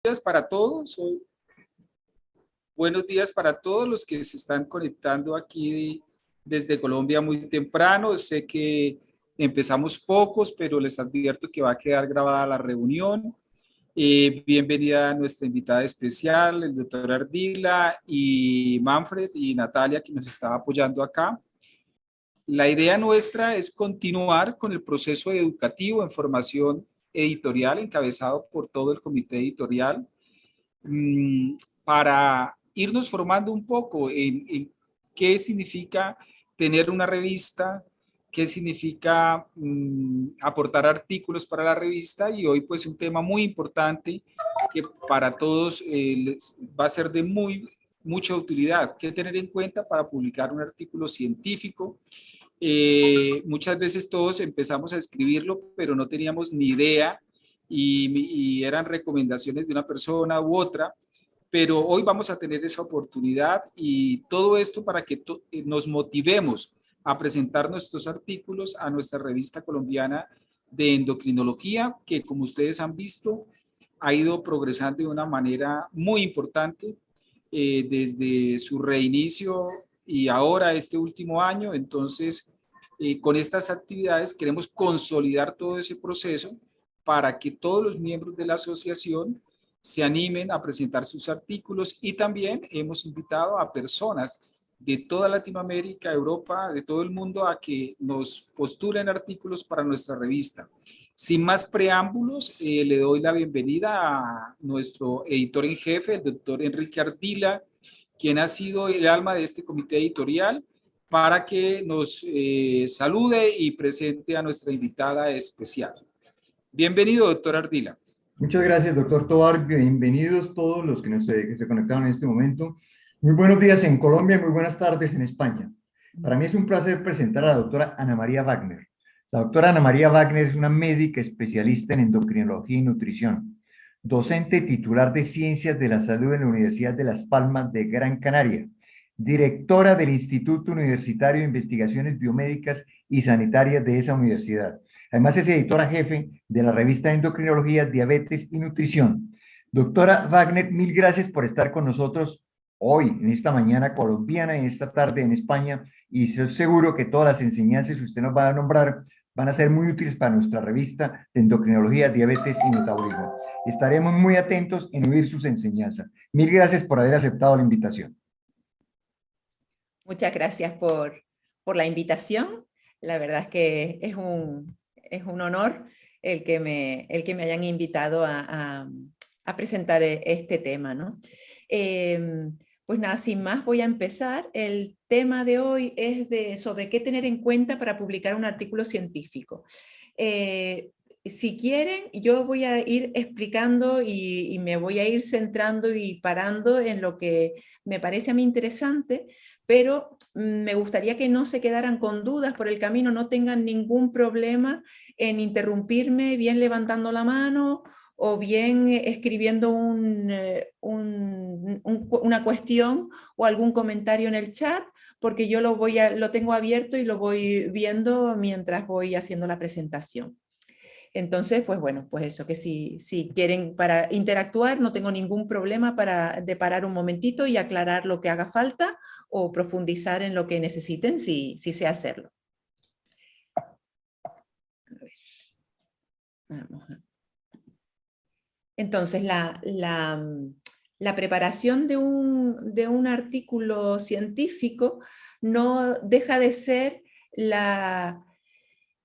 días para todos. Buenos días para todos los que se están conectando aquí desde Colombia muy temprano. Sé que empezamos pocos, pero les advierto que va a quedar grabada la reunión. Bienvenida a nuestra invitada especial, el doctor Ardila y Manfred y Natalia, que nos está apoyando acá. La idea nuestra es continuar con el proceso educativo en formación editorial encabezado por todo el comité editorial para irnos formando un poco en qué significa tener una revista, qué significa aportar artículos para la revista, y hoy pues un tema muy importante que para todos va a ser de mucha utilidad, qué tener en cuenta para publicar un artículo científico. Muchas veces todos empezamos a escribirlo, pero no teníamos ni idea y eran recomendaciones de una persona u otra, pero hoy vamos a tener esa oportunidad y todo esto para que nos motivemos a presentar nuestros artículos a nuestra revista colombiana de endocrinología, que como ustedes han visto, ha ido progresando de una manera muy importante desde su reinicio y ahora este último año. Entonces, con estas actividades queremos consolidar todo ese proceso para que todos los miembros de la asociación se animen a presentar sus artículos, y también hemos invitado a personas de toda Latinoamérica, Europa, de todo el mundo a que nos postulen artículos para nuestra revista. Sin más preámbulos, le doy la bienvenida a nuestro editor en jefe, el doctor Enrique Ardila, quien ha sido el alma de este comité editorial, para que nos salude y presente a nuestra invitada especial. Bienvenido, doctor Ardila. Muchas gracias, doctor Tovar. Bienvenidos todos los que se conectaron en este momento. Muy buenos días en Colombia y muy buenas tardes en España. Para mí es un placer presentar a la doctora Ana María Wagner. La doctora Ana María Wagner es una médica especialista en endocrinología y nutrición, docente titular de Ciencias de la Salud en la Universidad de Las Palmas de Gran Canaria, directora del Instituto Universitario de Investigaciones Biomédicas y Sanitarias de esa universidad. Además, es editora jefe de la revista Endocrinología, Diabetes y Nutrición. Doctora Wagner, mil gracias por estar con nosotros hoy, en esta mañana colombiana y en esta tarde en España, y estoy seguro que todas las enseñanzas que usted nos va a nombrar van a ser muy útiles para nuestra revista de Endocrinología, Diabetes y Metabolismo. Estaremos muy atentos en oír sus enseñanzas. Mil gracias por haber aceptado la invitación. Muchas gracias por la invitación. La verdad es que es un honor el que me hayan invitado a presentar este tema, ¿no? Pues nada, sin más voy a empezar. El tema de hoy es sobre qué tener en cuenta para publicar un artículo científico. Si quieren, yo voy a ir explicando y me voy a ir centrando y parando en lo que me parece a mí interesante, pero me gustaría que no se quedaran con dudas por el camino, no tengan ningún problema en interrumpirme, bien levantando la mano o bien escribiendo una cuestión o algún comentario en el chat, porque yo lo tengo abierto y lo voy viendo mientras voy haciendo la presentación. Entonces, pues bueno, pues eso, que si quieren para interactuar, no tengo ningún problema de parar un momentito y aclarar lo que haga falta o profundizar en lo que necesiten si sé hacerlo. Vamos a... Entonces, la preparación de un artículo científico no deja de ser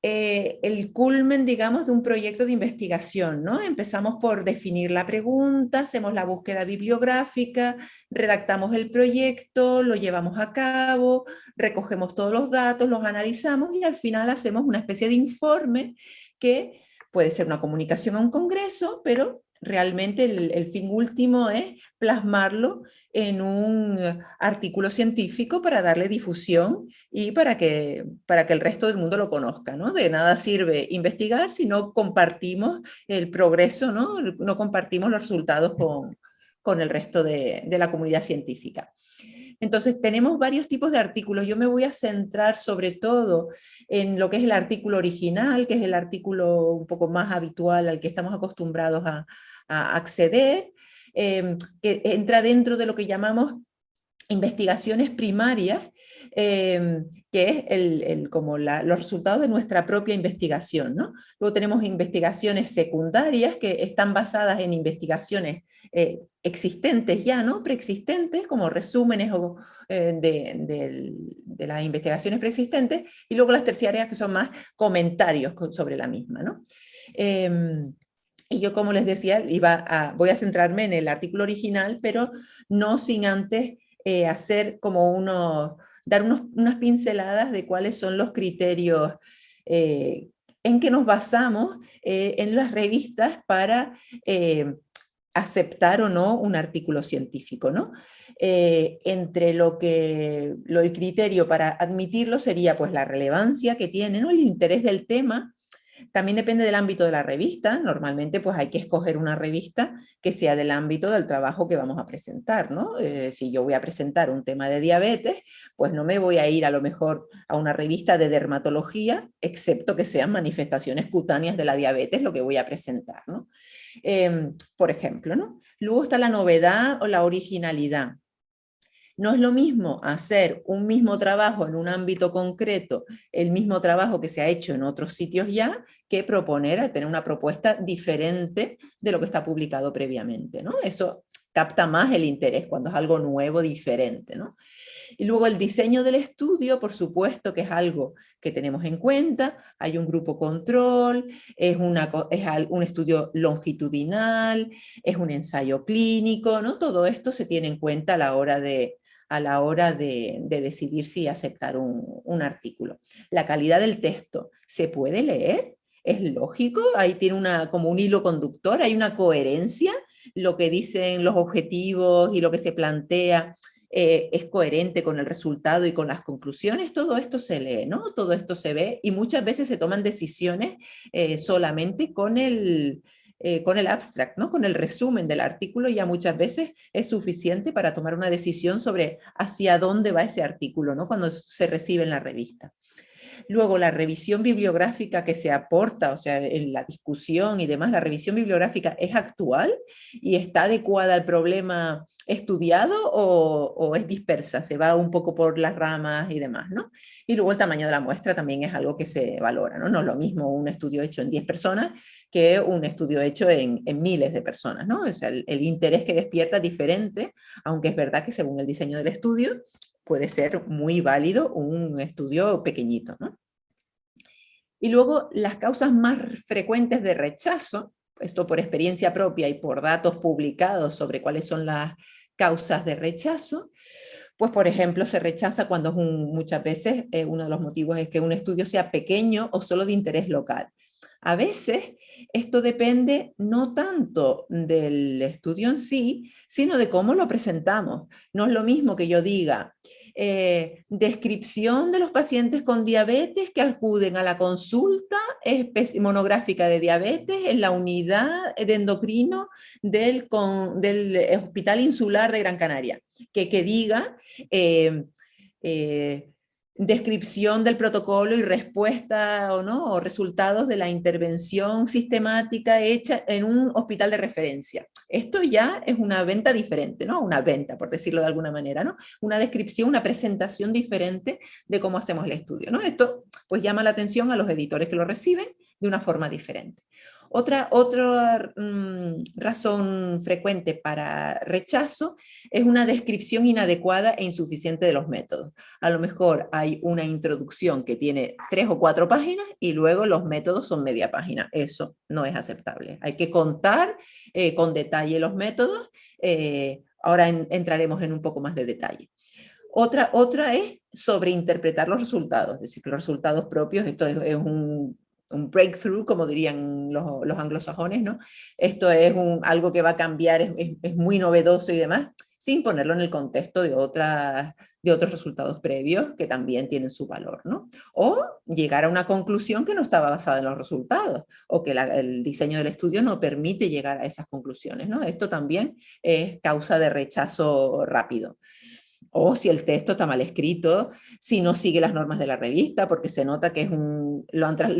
el culmen, digamos, de un proyecto de investigación, ¿no? Empezamos por definir la pregunta, hacemos la búsqueda bibliográfica, redactamos el proyecto, lo llevamos a cabo, recogemos todos los datos, los analizamos y al final hacemos una especie de informe que puede ser una comunicación a un congreso, pero realmente el fin último es plasmarlo en un artículo científico para darle difusión y para que el resto del mundo lo conozca, ¿no? De nada sirve investigar si no compartimos el progreso, ¿no? No compartimos los resultados con el resto de la comunidad científica. Entonces, tenemos varios tipos de artículos. Yo me voy a centrar sobre todo en lo que es el artículo original, que es el artículo un poco más habitual al que estamos acostumbrados a acceder. que entra dentro de lo que llamamos investigaciones primarias, que es como los resultados de nuestra propia investigación, ¿no? Luego tenemos investigaciones secundarias que están basadas en investigaciones existentes ya, ¿no? Preexistentes, como resúmenes de las investigaciones preexistentes, y luego las terciarias que son más comentarios sobre la misma, ¿no? Y yo, como les decía, voy a centrarme en el artículo original, pero no sin antes hacer como dar unas pinceladas de cuáles son los criterios en que nos basamos en las revistas para aceptar o no un artículo científico, ¿no? Entre el criterio para admitirlo sería pues la relevancia que tiene, ¿no? El interés del tema. También depende del ámbito de la revista. Normalmente pues hay que escoger una revista que sea del ámbito del trabajo que vamos a presentar, ¿no? Si yo voy a presentar un tema de diabetes, pues no me voy a ir a lo mejor a una revista de dermatología, excepto que sean manifestaciones cutáneas de la diabetes lo que voy a presentar, ¿no? Por ejemplo, ¿no? Luego está la novedad o la originalidad. No es lo mismo hacer un mismo trabajo en un ámbito concreto, el mismo trabajo que se ha hecho en otros sitios ya, que proponer, tener una propuesta diferente de lo que está publicado previamente, ¿no? Eso capta más el interés cuando es algo nuevo, diferente, ¿no? Y luego el diseño del estudio, por supuesto que es algo que tenemos en cuenta, hay un grupo control, es un estudio longitudinal, es un ensayo clínico, ¿no? Todo esto se tiene en cuenta a la hora de decidir si aceptar un artículo. La calidad del texto, ¿se puede leer? ¿Es lógico? Ahí tiene como un hilo conductor, hay una coherencia, lo que dicen los objetivos y lo que se plantea es coherente con el resultado y con las conclusiones. Todo esto se lee, ¿no? Todo esto se ve y muchas veces se toman decisiones solamente con el abstract, ¿no? Con el resumen del artículo, ya muchas veces es suficiente para tomar una decisión sobre hacia dónde va ese artículo, ¿no? Cuando se recibe en la revista. Luego, la revisión bibliográfica que se aporta, o sea, en la discusión y demás, la revisión bibliográfica es actual y está adecuada al problema estudiado o es dispersa, se va un poco por las ramas y demás, ¿no? Y luego el tamaño de la muestra también es algo que se valora, ¿no? No es lo mismo un estudio hecho en 10 personas que un estudio hecho en miles de personas, ¿no? O sea, el interés que despierta es diferente, aunque es verdad que según el diseño del estudio, puede ser muy válido un estudio pequeñito, ¿no? Y luego las causas más frecuentes de rechazo, esto por experiencia propia y por datos publicados sobre cuáles son las causas de rechazo, pues por ejemplo se rechaza cuando muchas veces uno de los motivos es que un estudio sea pequeño o solo de interés local. A veces esto depende no tanto del estudio en sí, sino de cómo lo presentamos. No es lo mismo que yo diga descripción de los pacientes con diabetes que acuden a la consulta monográfica de diabetes en la unidad de endocrino del Hospital Insular de Gran Canaria, que diga descripción del protocolo y respuesta o resultados de la intervención sistemática hecha en un hospital de referencia. Esto ya es una venta diferente, ¿no? Una venta, por decirlo de alguna manera, ¿no? Una descripción, una presentación diferente de cómo hacemos el estudio, ¿no? Esto pues llama la atención a los editores que lo reciben de una forma diferente. Otra razón frecuente para rechazo es una descripción inadecuada e insuficiente de los métodos. A lo mejor hay una introducción que tiene 3 o 4 páginas y luego los métodos son media página. Eso no es aceptable. Hay que contar con detalle los métodos. Ahora entraremos en un poco más de detalle. Otra es sobreinterpretar los resultados, es decir, que los resultados propios, esto es un breakthrough, como dirían los anglosajones, ¿no? Esto es algo que va a cambiar, es muy novedoso y demás, sin ponerlo en el contexto de otros resultados previos que también tienen su valor, ¿no? O llegar a una conclusión que no estaba basada en los resultados, o que el diseño del estudio no permite llegar a esas conclusiones, ¿no? Esto también es causa de rechazo rápido. o si el texto está mal escrito, si no sigue las normas de la revista, porque se nota que es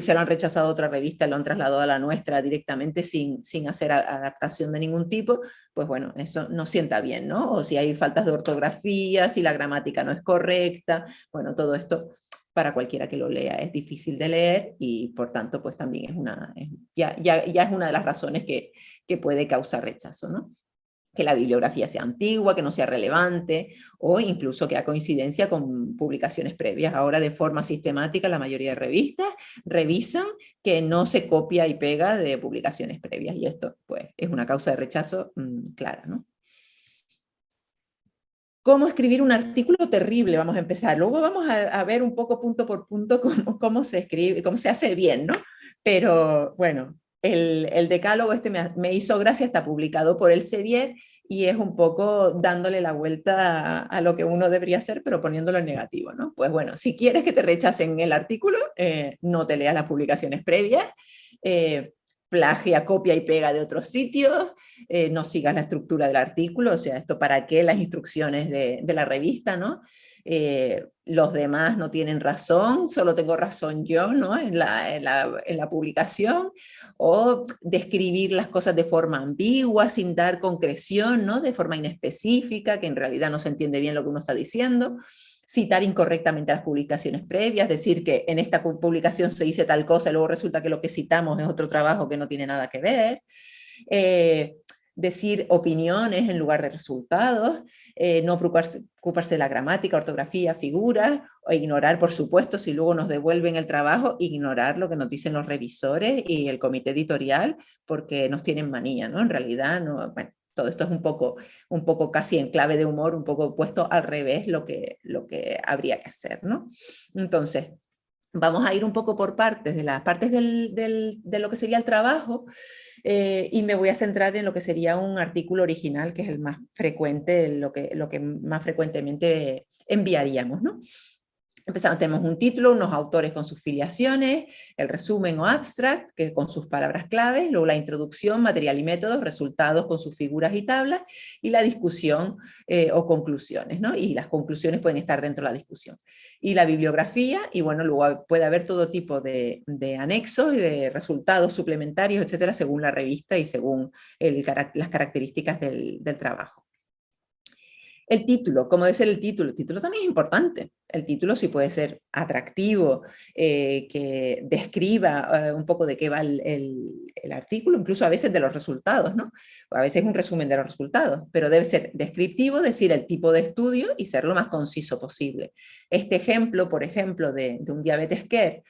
se lo han rechazado a otra revista, lo han trasladado a la nuestra directamente sin hacer adaptación de ningún tipo, pues bueno, eso no sienta bien, ¿no? O si hay faltas de ortografía, si la gramática no es correcta, bueno, todo esto para cualquiera que lo lea es difícil de leer y por tanto pues también ya es una de las razones que puede causar rechazo, ¿no? Que la bibliografía sea antigua, que no sea relevante, o incluso que haga coincidencia con publicaciones previas. Ahora, de forma sistemática, la mayoría de revistas revisan que no se copia y pega de publicaciones previas, y esto pues, es una causa de rechazo clara, ¿no? ¿Cómo escribir un artículo terrible? Vamos a empezar. Luego vamos a ver un poco punto por punto cómo se escribe, cómo se hace bien, ¿no? Pero bueno, el decálogo este me hizo gracia, está publicado por Elsevier y es un poco dándole la vuelta a lo que uno debería hacer, pero poniéndolo en negativo, ¿no? Pues bueno, si quieres que te rechacen el artículo, no te leas las publicaciones previas, plagia, copia y pega de otros sitios, no sigas la estructura del artículo, o sea, esto para qué las instrucciones de la revista, ¿no? Los demás no tienen razón, solo tengo razón yo, ¿no? En la publicación, o describir las cosas de forma ambigua, sin dar concreción, ¿no? De forma inespecífica, que en realidad no se entiende bien lo que uno está diciendo. Citar incorrectamente las publicaciones previas, decir que en esta publicación se dice tal cosa y luego resulta que lo que citamos es otro trabajo que no tiene nada que ver, decir opiniones en lugar de resultados, no ocuparse de la gramática, ortografía, figuras, o ignorar, por supuesto, si luego nos devuelven el trabajo, ignorar lo que nos dicen los revisores y el comité editorial, porque nos tienen manía, ¿no? En realidad, no, bueno, todo esto es un poco casi en clave de humor, un poco puesto al revés lo que habría que hacer, ¿no? Entonces, vamos a ir un poco por partes, de las partes de lo que sería el trabajo, y me voy a centrar en lo que sería un artículo original, que es el más frecuente, lo que más frecuentemente enviaríamos, ¿no? Empezamos, tenemos un título, unos autores con sus filiaciones, el resumen o abstract, que con sus palabras claves, luego la introducción, material y métodos, resultados con sus figuras y tablas, y la discusión o conclusiones, ¿no? Y las conclusiones pueden estar dentro de la discusión. Y la bibliografía, y bueno, luego puede haber todo tipo de anexos y de resultados suplementarios, etcétera, según la revista y según las características del trabajo. El título, ¿cómo debe ser el título también es importante. El título sí puede ser atractivo, que describa un poco de qué va el artículo, incluso a veces de los resultados, ¿no? A veces es un resumen de los resultados, pero debe ser descriptivo, decir el tipo de estudio y ser lo más conciso posible. Este ejemplo, por ejemplo, de un diabetes care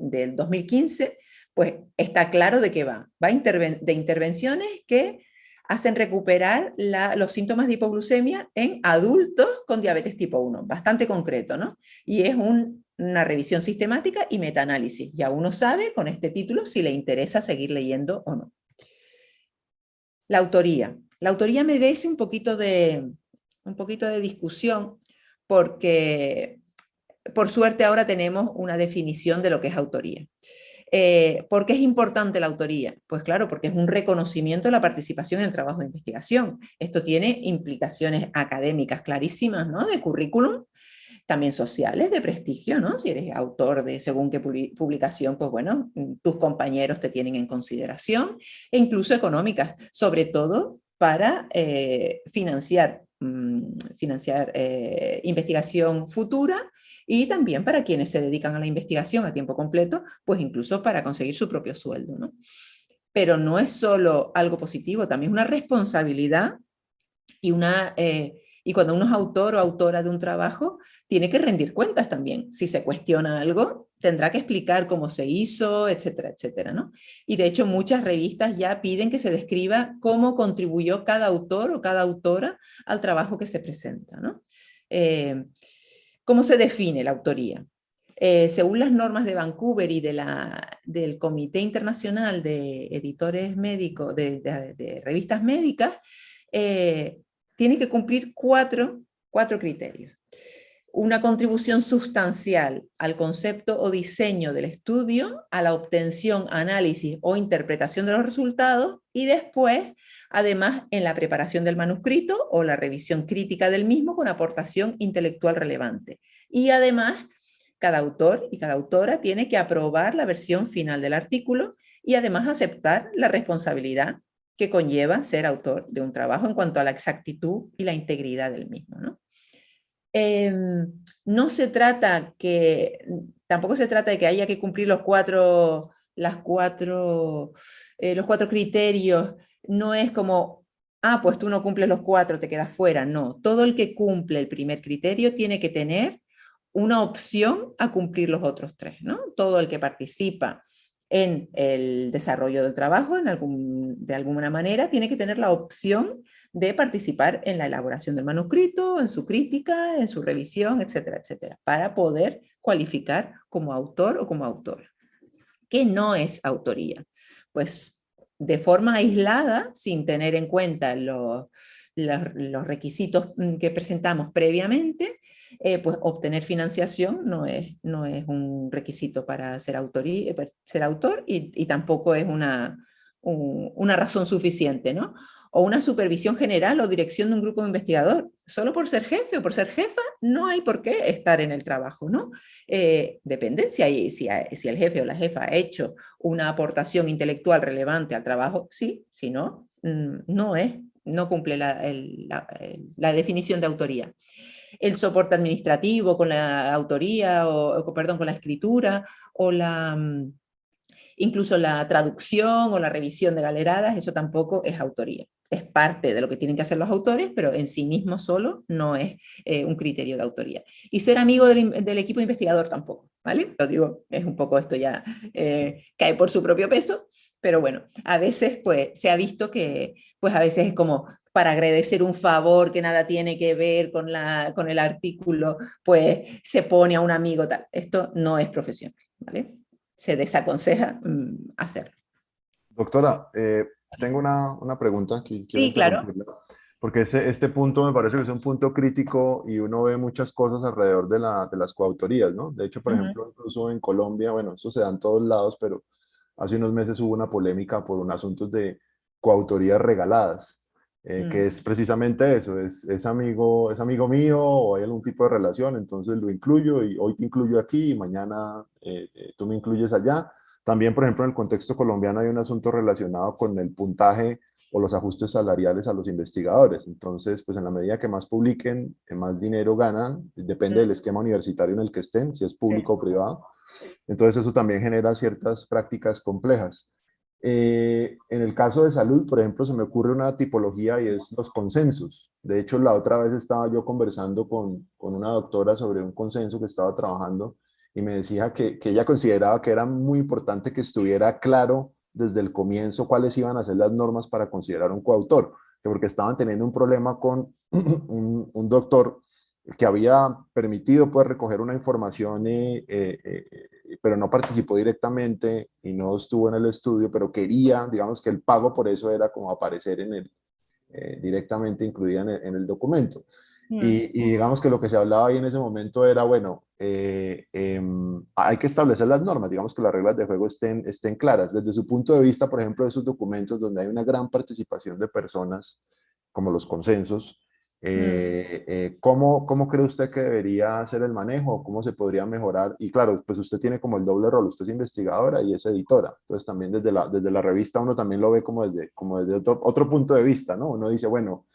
del 2015, pues está claro de qué va. Va de intervenciones que hacen recuperar los síntomas de hipoglucemia en adultos con diabetes tipo 1, bastante concreto, ¿no? Y es una revisión sistemática y metaanálisis. Ya uno sabe con este título si le interesa seguir leyendo o no. La autoría. La autoría merece un poquito de discusión porque, por suerte, ahora tenemos una definición de lo que es autoría. ¿Por qué es importante la autoría? Pues claro, porque es un reconocimiento de la participación en el trabajo de investigación. Esto tiene implicaciones académicas clarísimas, ¿no? De currículum, también sociales, de prestigio, ¿no? Si eres autor de según qué publicación, pues bueno, tus compañeros te tienen en consideración, e incluso económicas, sobre todo para financiar investigación futura, y también para quienes se dedican a la investigación a tiempo completo, pues incluso para conseguir su propio sueldo, ¿no? Pero no es solo algo positivo, también es una responsabilidad y cuando uno es autor o autora de un trabajo, tiene que rendir cuentas también. Si se cuestiona algo, tendrá que explicar cómo se hizo, etcétera, etcétera, ¿no? Y de hecho muchas revistas ya piden que se describa cómo contribuyó cada autor o cada autora al trabajo que se presenta, ¿no? ¿Cómo se define la autoría? Según las normas de Vancouver y del Comité Internacional de Editores Médicos, de revistas médicas, tiene que cumplir cuatro criterios. Una contribución sustancial al concepto o diseño del estudio, a la obtención, análisis o interpretación de los resultados, y después Además, en la preparación del manuscrito o la revisión crítica del mismo con aportación intelectual relevante. Y además, cada autor y cada autora tiene que aprobar la versión final del artículo y además aceptar la responsabilidad que conlleva ser autor de un trabajo en cuanto a la exactitud y la integridad del mismo, ¿no? No se trata tampoco se trata de que haya que cumplir los cuatro criterios. No es como, pues tú no cumples los 4, te quedas fuera. No, todo el que cumple el primer criterio tiene que tener una opción a cumplir los otros 3, ¿no? Todo el que participa en el desarrollo del trabajo, de alguna manera, tiene que tener la opción de participar en la elaboración del manuscrito, en su crítica, en su revisión, etcétera, etcétera, para poder cualificar como autor o como autora. ¿Qué no es autoría? Pues de forma aislada, sin tener en cuenta los requisitos que presentamos previamente, pues obtener financiación no es un requisito para ser autor y tampoco es una razón suficiente, ¿no? O una supervisión general o dirección de un grupo de investigador. Solo por ser jefe o por ser jefa no hay por qué estar en el trabajo, ¿no? Depende si el jefe o la jefa ha hecho una aportación intelectual relevante al trabajo, sí, si no, no cumple la definición de autoría. El soporte administrativo con la autoría, con la escritura, o incluso la traducción o la revisión de galeradas, eso tampoco es autoría. Es parte de lo que tienen que hacer los autores, pero en sí mismo solo no es un criterio de autoría. Y ser amigo del equipo investigador tampoco, ¿vale? Lo digo, es un poco esto ya cae por su propio peso, pero bueno, a veces pues se ha visto que pues a veces es como para agradecer un favor que nada tiene que ver con el artículo, pues se pone a un amigo tal. Esto no es profesional, ¿vale? Se desaconseja hacerlo. Doctora, tengo una pregunta que quiero Sí, claro. interrumpirla, porque este punto me parece que es un punto crítico y uno ve muchas cosas alrededor de las coautorías, ¿no? De hecho, por ejemplo, incluso en Colombia, bueno, eso se da en todos lados, pero hace unos meses hubo una polémica por un asunto de coautorías regaladas, que es precisamente eso, es amigo mío o hay algún tipo de relación, entonces lo incluyo y hoy te incluyo aquí y mañana tú me incluyes allá. También, por ejemplo, en el contexto colombiano hay un asunto relacionado con el puntaje o los ajustes salariales a los investigadores. Entonces, pues en la medida que más publiquen, más dinero ganan, depende del esquema universitario en el que estén, si es público o privado. Entonces, eso también genera ciertas prácticas complejas. En el caso de salud, por ejemplo, se me ocurre una tipología y es los consensos. De hecho, la otra vez estaba yo conversando con una doctora sobre un consenso que estaba trabajando y me decía que ella consideraba que era muy importante que estuviera claro desde el comienzo cuáles iban a ser las normas para considerar un coautor, porque estaban teniendo un problema con un doctor que había permitido pues, recoger una información, pero no participó directamente y no estuvo en el estudio, pero quería, digamos que el pago por eso era como aparecer directamente incluida en el documento. Y digamos que lo que se hablaba ahí en ese momento era, bueno, hay que establecer las normas, digamos que las reglas de juego estén claras. Desde su punto de vista, por ejemplo, de esos documentos donde hay una gran participación de personas, como los consensos, ¿cómo cree usted que debería ser el manejo? ¿Cómo se podría mejorar? Y claro, pues usted tiene como el doble rol, usted es investigadora y es editora. Entonces también desde la revista uno también lo ve como desde otro punto de vista, ¿no? Uno dice, bueno,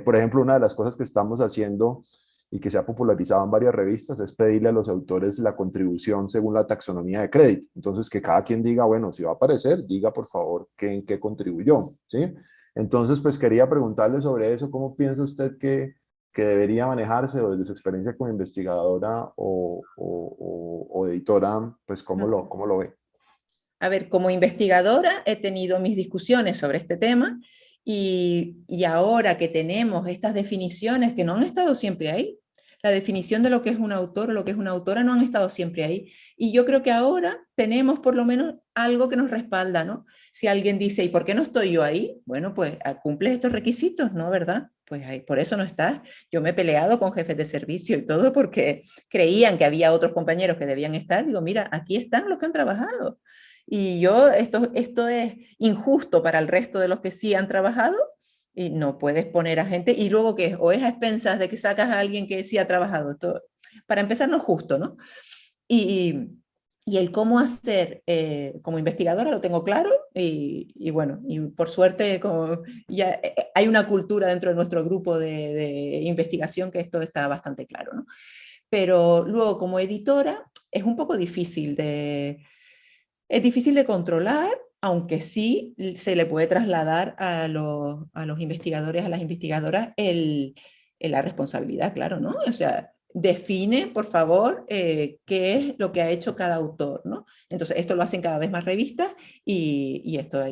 por ejemplo, una de las cosas que estamos haciendo y que se ha popularizado en varias revistas es pedirle a los autores la contribución según la taxonomía de crédito. Entonces, que cada quien diga, bueno, si va a aparecer, diga por favor en qué contribuyó, ¿sí? Entonces, pues quería preguntarle sobre eso, ¿cómo piensa usted que debería manejarse o desde su experiencia como investigadora o editora, pues cómo lo ve? A ver, como investigadora he tenido mis discusiones sobre este tema y ahora que tenemos estas definiciones que no han estado siempre ahí, la definición de lo que es un autor o lo que es una autora no han estado siempre ahí. Y yo creo que ahora tenemos por lo menos algo que nos respalda, ¿no? Si alguien dice, ¿y por qué no estoy yo ahí? Bueno, pues cumples estos requisitos, ¿no? ¿Verdad? Pues ahí, por eso no estás. Yo me he peleado con jefes de servicio y todo porque creían que había otros compañeros que debían estar. Digo, mira, aquí están los que han trabajado. Y esto es injusto para el resto de los que sí han trabajado, Y no puedes poner a gente, y luego que o es a expensas de que sacas a alguien que sí ha trabajado. Esto, para empezar, no es justo, ¿no? Y, y el cómo hacer como investigadora lo tengo claro y bueno, y por suerte como ya hay una cultura dentro de nuestro grupo de investigación que esto está bastante claro, ¿no? Pero luego como editora es un poco es difícil de controlar, aunque sí se le puede trasladar a los investigadores, a las investigadoras, la responsabilidad, claro, ¿no? O sea, define, por favor, qué es lo que ha hecho cada autor, ¿no? Entonces, esto lo hacen cada vez más revistas y esto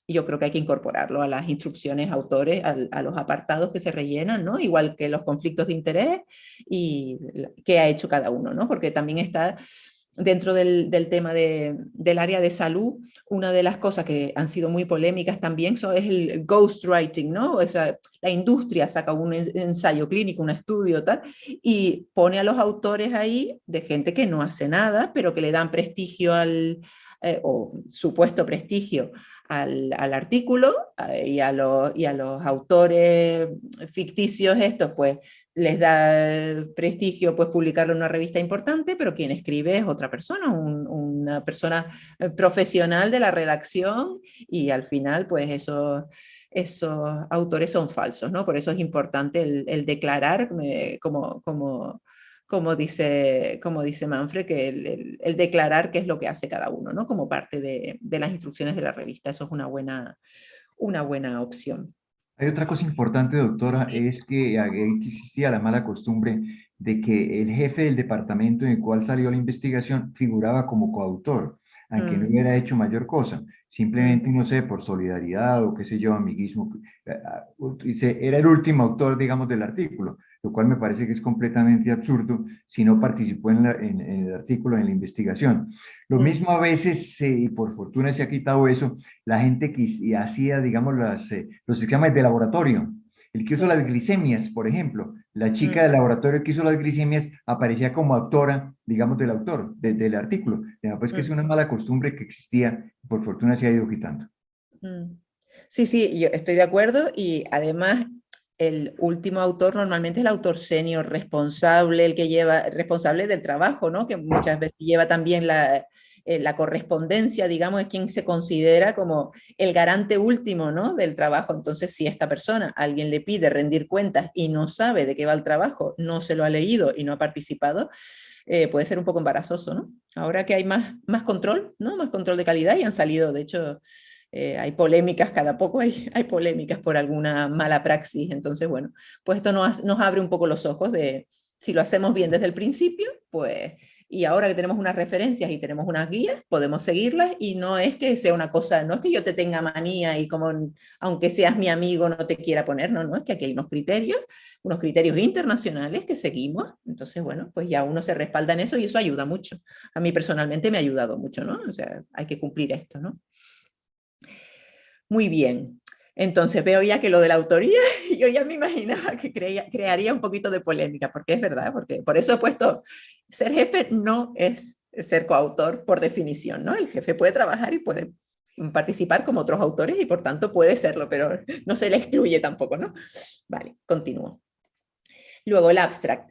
yo creo que hay que incorporarlo a las instrucciones autores, a los apartados que se rellenan, ¿no? Igual que los conflictos de interés y qué ha hecho cada uno, ¿no? Porque también está dentro del tema del área de salud, una de las cosas que han sido muy polémicas también es el ghostwriting, ¿no? O sea, la industria saca un ensayo clínico, un estudio, tal, y pone a los autores ahí de gente que no hace nada, pero que le dan prestigio o supuesto prestigio al artículo y a los autores ficticios estos, pues les da prestigio pues publicarlo en una revista importante, pero quien escribe es otra persona, una persona profesional de la redacción y al final pues esos autores son falsos, ¿no? Por eso es importante el declarar, como dice Manfred, que el declarar qué es lo que hace cada uno, ¿no? Como parte de las instrucciones de la revista. Eso es una buena opción. Hay otra cosa importante, doctora, es que existía la mala costumbre de que el jefe del departamento en el cual salió la investigación figuraba como coautor, aunque no hubiera hecho mayor cosa, simplemente, no sé, por solidaridad o qué sé yo, amiguismo, era el último autor, digamos, del artículo, lo cual me parece que es completamente absurdo si no participó en el artículo, en la investigación. Lo mismo a veces, y por fortuna se ha quitado eso, la gente que hacía, digamos, los exámenes de laboratorio. El que hizo las glicemias, por ejemplo, la chica del laboratorio que hizo las glicemias aparecía como autora, digamos, del autor, del artículo. Pues que es una mala costumbre que existía, por fortuna se ha ido quitando. Sí, sí, yo estoy de acuerdo y además el último autor normalmente es el autor senior responsable, el que lleva, responsable del trabajo, ¿no? Que muchas veces lleva también la correspondencia, digamos, es quien se considera como el garante último, ¿no? Del trabajo. Entonces, si esta persona, alguien le pide rendir cuentas y no sabe de qué va el trabajo, no se lo ha leído y no ha participado, puede ser un poco embarazoso, ¿no? Ahora que hay más control, ¿no? Más control de calidad y han salido, de hecho, hay polémicas, cada poco hay polémicas por alguna mala praxis. Entonces, bueno, pues esto nos abre un poco los ojos de si lo hacemos bien desde el principio, pues, y ahora que tenemos unas referencias y tenemos unas guías, podemos seguirlas y no es que sea una cosa, no es que yo te tenga manía y como aunque seas mi amigo no te quiera poner, no, es que aquí hay unos criterios internacionales que seguimos. Entonces, bueno, pues ya uno se respalda en eso y eso ayuda mucho. A mí personalmente me ha ayudado mucho, ¿no? O sea, hay que cumplir esto, ¿no? Muy bien. Entonces veo ya que lo de la autoría, yo ya me imaginaba que crearía un poquito de polémica, porque es verdad, porque por eso he puesto, ser jefe no es ser coautor por definición, ¿no? El jefe puede trabajar y puede participar como otros autores y por tanto puede serlo, pero no se le excluye tampoco, ¿no? Vale, continúo. Luego el abstract.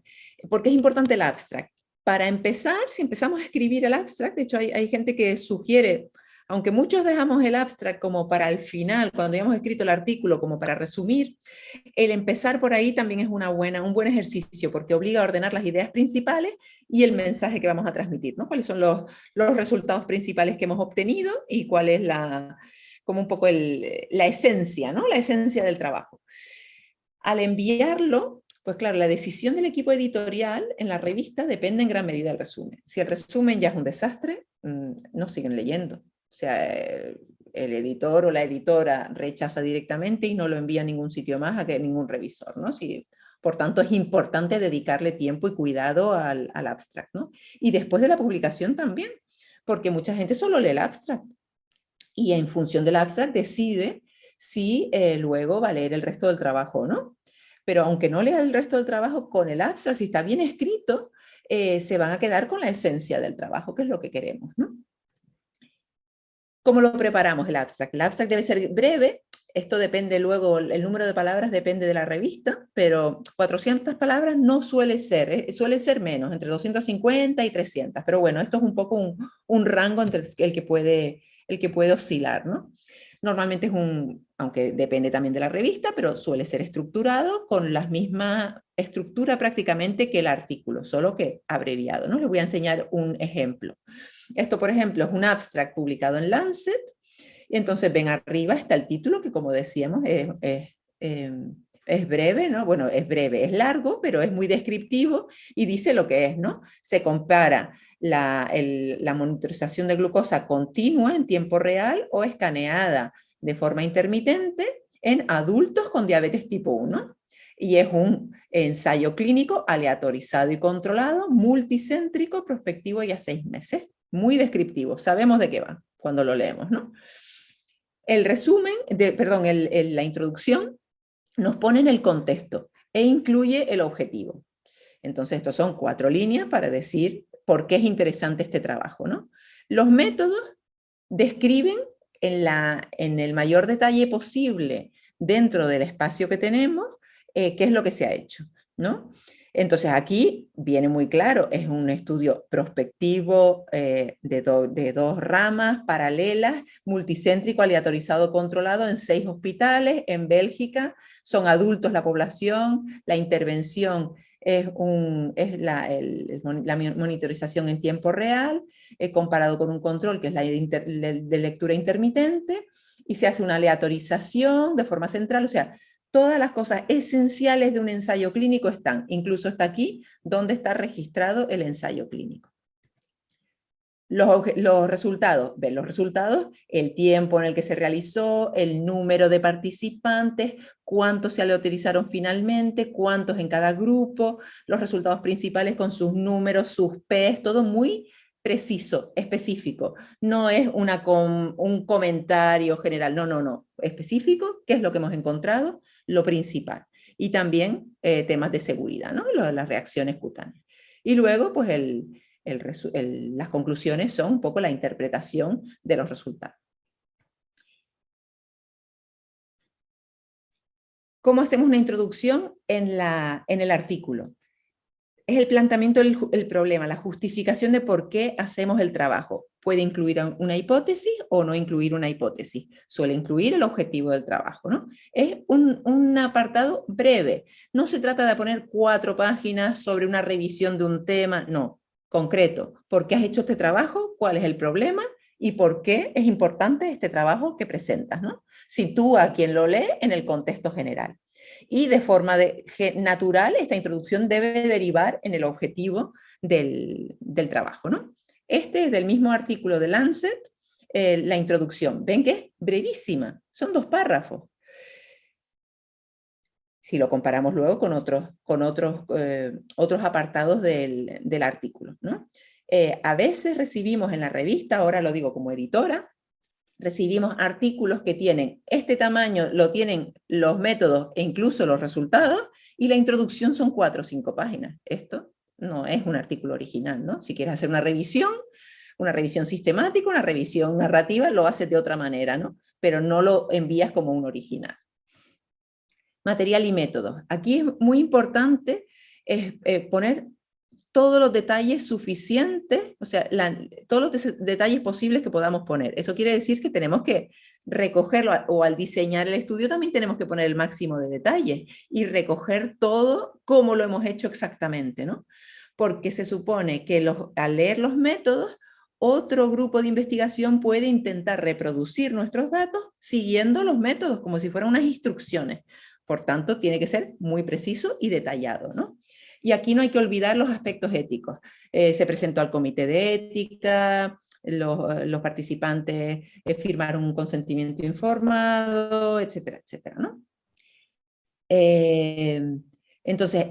¿Por qué es importante el abstract? Para empezar, si empezamos a escribir el abstract, de hecho hay gente que sugiere, aunque muchos dejamos el abstract como para el final, cuando ya hemos escrito el artículo, como para resumir, el empezar por ahí también es un buen ejercicio, porque obliga a ordenar las ideas principales y el mensaje que vamos a transmitir, ¿no? ¿Cuáles son los resultados principales que hemos obtenido y cuál es como un poco la esencia, ¿no? La esencia del trabajo. Al enviarlo, pues claro, la decisión del equipo editorial en la revista depende en gran medida del resumen. Si el resumen ya es un desastre, no siguen leyendo. O sea, el editor o la editora rechaza directamente y no lo envía a ningún sitio más, a ningún revisor, ¿no? Por tanto, es importante dedicarle tiempo y cuidado al abstract, ¿no? Y después de la publicación también, porque mucha gente solo lee el abstract y en función del abstract decide si luego va a leer el resto del trabajo o no. Pero aunque no lea el resto del trabajo, con el abstract, si está bien escrito, se van a quedar con la esencia del trabajo, que es lo que queremos, ¿no? ¿Cómo lo preparamos el abstract? El abstract debe ser breve, esto depende luego, el número de palabras depende de la revista, pero 400 palabras no suele ser menos, entre 250 y 300, pero bueno, esto es un poco un rango entre el que puede oscilar, ¿no? Normalmente aunque depende también de la revista, pero suele ser estructurado con la misma estructura prácticamente que el artículo, solo que abreviado, ¿no? Les voy a enseñar un ejemplo. Esto, por ejemplo, es un abstract publicado en Lancet. Y entonces ven arriba está el título, que como decíamos es breve, ¿no? Bueno, es breve, es largo, pero es muy descriptivo y dice lo que es, ¿no? Se compara la monitorización de glucosa continua en tiempo real o escaneada de forma intermitente en adultos con diabetes tipo 1. Y es un ensayo clínico aleatorizado y controlado, multicéntrico, prospectivo y a 6 meses. Muy descriptivo, sabemos de qué va cuando lo leemos, ¿no? El resumen, la introducción nos pone en el contexto e incluye el objetivo. Entonces, estos son 4 líneas para decir por qué es interesante este trabajo, ¿no? Los métodos describen en el mayor detalle posible dentro del espacio que tenemos qué es lo que se ha hecho, ¿no? Entonces aquí viene muy claro, es un estudio prospectivo de 2 ramas paralelas, multicéntrico, aleatorizado, controlado en 6 hospitales en Bélgica, son adultos la población, la intervención es la monitorización en tiempo real, comparado con un control que es la de lectura intermitente, y se hace una aleatorización de forma central, o sea, todas las cosas esenciales de un ensayo clínico están, incluso está aquí donde está registrado el ensayo clínico. Los resultados, ven los resultados, el tiempo en el que se realizó, el número de participantes, cuántos se aleatorizaron finalmente, cuántos en cada grupo, los resultados principales con sus números, sus P's, todo muy preciso, específico. No es un comentario general, no, específico, qué es lo que hemos encontrado, lo principal. Y también temas de seguridad, ¿no? Las reacciones cutáneas. Y luego, pues las conclusiones son un poco la interpretación de los resultados. ¿Cómo hacemos una introducción en el artículo? Es el planteamiento del problema, la justificación de por qué hacemos el trabajo. Puede incluir una hipótesis o no incluir una hipótesis. Suele incluir el objetivo del trabajo, ¿no? Es un apartado breve. No se trata de poner 4 páginas sobre una revisión de un tema, no. Concreto. ¿Por qué has hecho este trabajo? ¿Cuál es el problema? ¿Y por qué es importante este trabajo que presentas, ¿no? Sitúa a quien lo lee en el contexto general. Y de forma natural, esta introducción debe derivar en el objetivo del trabajo, ¿no? Este es del mismo artículo de Lancet, la introducción. Ven que es brevísima, son 2 párrafos. Si lo comparamos luego con otros apartados del artículo, ¿no? A veces recibimos en la revista, ahora lo digo como editora, recibimos artículos que tienen este tamaño, lo tienen los métodos e incluso los resultados, y la introducción son 4 o 5 páginas. Esto no es un artículo original, ¿no? Si quieres hacer una revisión sistemática, una revisión narrativa, lo haces de otra manera, ¿no? Pero no lo envías como un original. Material y métodos. Aquí es muy importante poner todos los detalles suficientes, o sea, todos los detalles posibles que podamos poner. Eso quiere decir que tenemos que recogerlo, o al diseñar el estudio también tenemos que poner el máximo de detalles y recoger todo como lo hemos hecho exactamente, ¿no? Porque se supone que al leer los métodos, otro grupo de investigación puede intentar reproducir nuestros datos siguiendo los métodos, como si fueran unas instrucciones. Por tanto, tiene que ser muy preciso y detallado, ¿no? Y aquí no hay que olvidar los aspectos éticos. Se presentó al comité de ética, los participantes firmaron un consentimiento informado, etcétera, etcétera, ¿no? Entonces,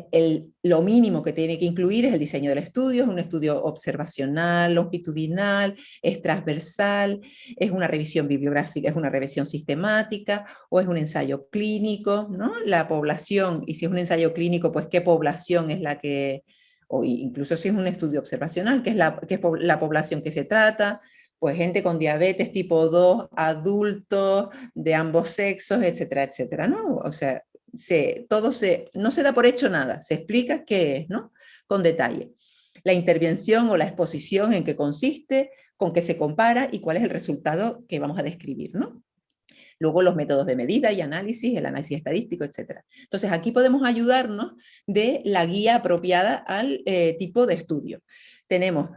lo mínimo que tiene que incluir es el diseño del estudio, es un estudio observacional, longitudinal, es transversal, es una revisión bibliográfica, es una revisión sistemática, o es un ensayo clínico, ¿no? La población, y si es un ensayo clínico, pues qué población es la que, o incluso si es un estudio observacional, qué es la población que se trata. pues gente con diabetes tipo 2, adultos de ambos sexos, etcétera, etcétera, ¿no? O sea, no se da por hecho nada, se explica qué es, ¿no? Con detalle. La intervención o la exposición, en qué consiste, con qué se compara y cuál es el resultado que vamos a describir, ¿no? Luego los métodos de medida y análisis, el análisis estadístico, etc. Entonces aquí podemos ayudarnos de la guía apropiada al tipo de estudio. Tenemos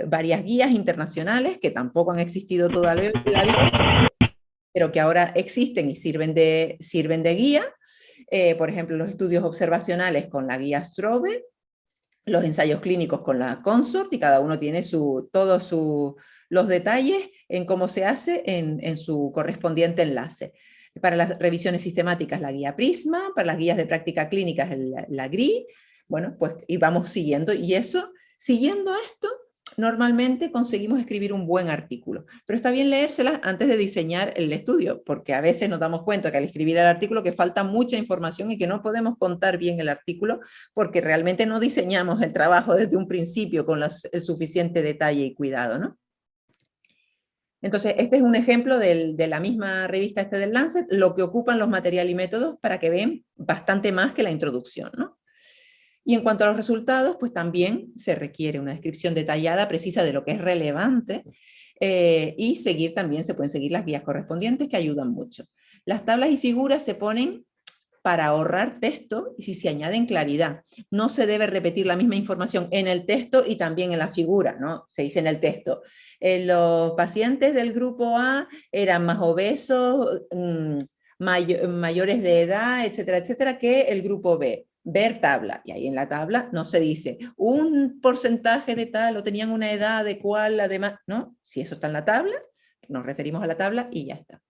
varias guías internacionales que tampoco han existido toda la vida, pero que ahora existen y sirven de guía. Por ejemplo, los estudios observacionales con la guía Strobe, los ensayos clínicos con la Consort, y cada uno tiene todos los detalles en cómo se hace en su correspondiente enlace. Para las revisiones sistemáticas, la guía Prisma, para las guías de práctica clínica, la GRI, bueno, pues y vamos siguiendo, y eso, siguiendo esto, normalmente conseguimos escribir un buen artículo, pero está bien leérselas antes de diseñar el estudio, porque a veces nos damos cuenta que al escribir el artículo que falta mucha información y que no podemos contar bien el artículo porque realmente no diseñamos el trabajo desde un principio con el suficiente detalle y cuidado, ¿no? Entonces, este es un ejemplo de la misma revista del Lancet, lo que ocupan los materiales y métodos para que vean bastante más que la introducción, ¿no? Y en cuanto a los resultados, pues también se requiere una descripción detallada, precisa de lo que es relevante, y se pueden seguir las guías correspondientes que ayudan mucho. Las tablas y figuras se ponen para ahorrar texto y si se añaden claridad. No se debe repetir la misma información en el texto y también en la figura, ¿no? Se dice en el texto. Los pacientes del grupo A eran más obesos, mayores de edad, etcétera, etcétera, que el grupo B. Ver tabla, y ahí en la tabla no se dice un porcentaje de tal o tenían una edad de cual, además, ¿no? Si eso está en la tabla, nos referimos a la tabla y ya está.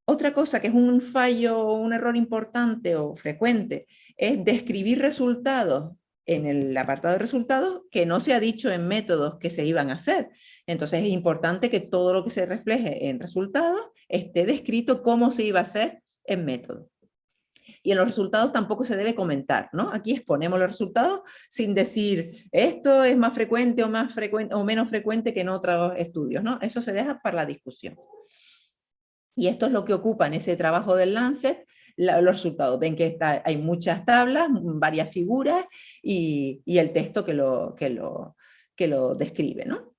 Otra cosa que es un fallo, un error importante o frecuente, es describir resultados en el apartado de resultados que no se ha dicho en métodos que se iban a hacer. Entonces es importante que todo lo que se refleje en resultados esté descrito cómo se iba a hacer en método. Y en los resultados tampoco se debe comentar, ¿no? Aquí exponemos los resultados sin decir esto es más frecuente o menos frecuente que en otros estudios, ¿no? Eso se deja para la discusión. Y esto es lo que ocupa en ese trabajo del Lancet, los resultados. Ven que hay muchas tablas, varias figuras y el texto que lo describe, ¿no?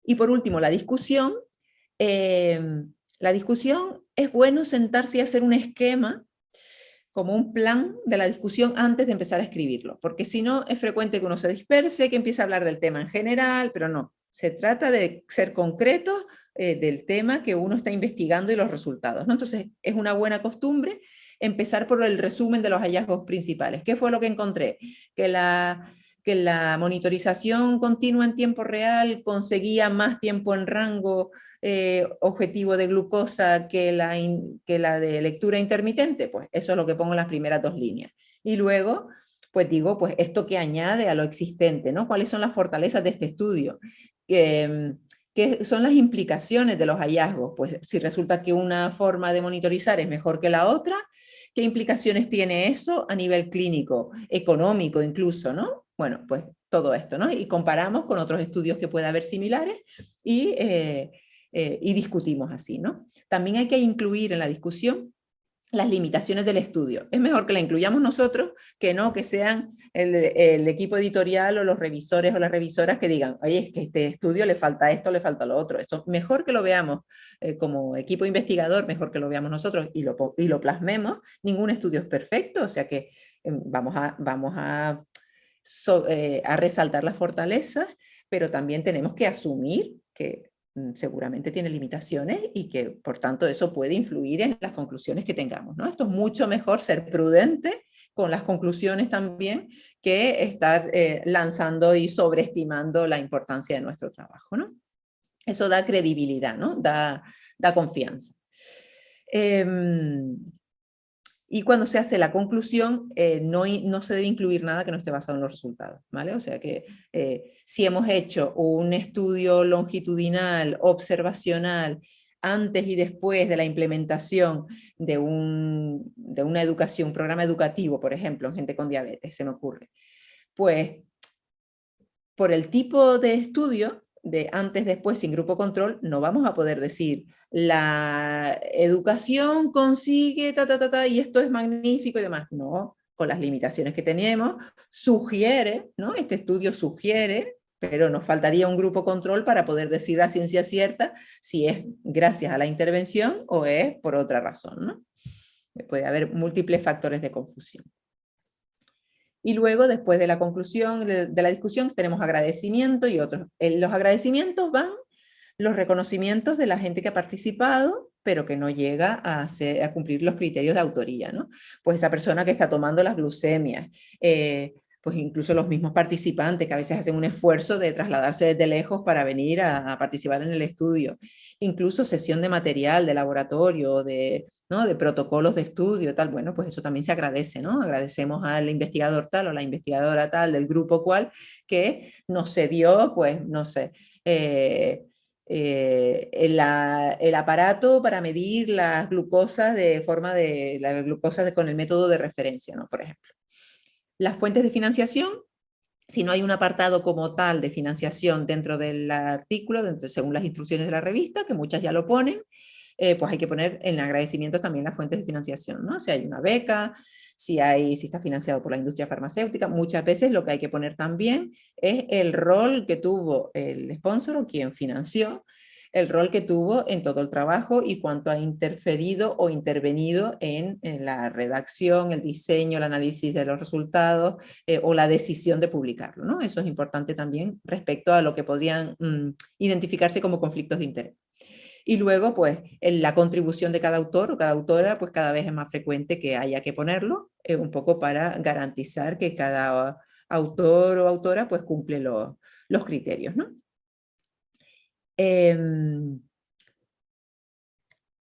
Y por último, la discusión. La discusión es bueno sentarse y hacer un esquema, como un plan de la discusión antes de empezar a escribirlo, porque si no es frecuente que uno se disperse, que empiece a hablar del tema en general, pero no, se trata de ser concretos del tema que uno está investigando y los resultados, ¿no? Entonces es una buena costumbre empezar por el resumen de los hallazgos principales. ¿Qué fue lo que encontré? Que la monitorización continua en tiempo real conseguía más tiempo en rango objetivo de glucosa que la de lectura intermitente, pues eso es lo que pongo en las primeras dos líneas. Y luego, pues digo, pues esto que añade a lo existente, ¿no? ¿Cuáles son las fortalezas de este estudio? ¿Qué son las implicaciones de los hallazgos? Pues si resulta que una forma de monitorizar es mejor que la otra, ¿qué implicaciones tiene eso a nivel clínico, económico incluso, ¿no? Bueno, pues todo esto, ¿no? Y comparamos con otros estudios que pueda haber similares y discutimos así, ¿no? También hay que incluir en la discusión las limitaciones del estudio. Es mejor que la incluyamos nosotros que no que sean el equipo editorial o los revisores o las revisoras que digan, oye, es que este estudio le falta esto, le falta lo otro. Esto, mejor que lo veamos como equipo investigador, mejor que lo veamos nosotros y lo plasmemos. Ningún estudio es perfecto, o sea que vamos a resaltar las fortalezas, pero también tenemos que asumir que seguramente tiene limitaciones y que por tanto eso puede influir en las conclusiones que tengamos, ¿no? Esto es mucho mejor ser prudente con las conclusiones también que estar lanzando y sobreestimando la importancia de nuestro trabajo, ¿no? Eso da credibilidad, ¿no? Da confianza. Y cuando se hace la conclusión, no se debe incluir nada que no esté basado en los resultados, ¿vale? O sea que si hemos hecho un estudio longitudinal, observacional, antes y después de la implementación de una educación, un programa educativo, por ejemplo, en gente con diabetes, se me ocurre, pues por el tipo de estudio, de antes, después, sin grupo control, no vamos a poder decir la educación consigue y esto es magnífico y demás. No, con las limitaciones que tenemos, sugiere, ¿no? Este estudio sugiere, pero nos faltaría un grupo control para poder decir a ciencia cierta si es gracias a la intervención o es por otra razón, ¿no? Puede haber múltiples factores de confusión. Y luego, después de la conclusión de la discusión, tenemos agradecimiento y otros. En los agradecimientos van los reconocimientos de la gente que ha participado, pero que no llega a cumplir los criterios de autoría, ¿no? Pues esa persona que está tomando las glucemias, pues incluso los mismos participantes que a veces hacen un esfuerzo de trasladarse desde lejos para venir a participar en el estudio, incluso sesión de material, de laboratorio, ¿no? De protocolos de estudio, tal, bueno, pues eso también se agradece, ¿no? Agradecemos al investigador tal o la investigadora tal del grupo cual que nos cedió, pues, no sé, el aparato para medir las glucosas con el método de referencia, ¿no? Por ejemplo. Las fuentes de financiación, si no hay un apartado como tal de financiación dentro del artículo, según las instrucciones de la revista, que muchas ya lo ponen, pues hay que poner en agradecimientos también las fuentes de financiación, ¿no? Si hay una beca, si está financiado por la industria farmacéutica, muchas veces lo que hay que poner también es el rol que tuvo el sponsor o quien financió, el rol que tuvo en todo el trabajo y cuánto ha interferido o intervenido en la redacción, el diseño, el análisis de los resultados o la decisión de publicarlo, ¿no? Eso es importante también respecto a lo que podrían identificarse como conflictos de interés. Y luego, pues, en la contribución de cada autor o cada autora, pues cada vez es más frecuente que haya que ponerlo, un poco para garantizar que cada autor o autora, pues, cumple los criterios, ¿no?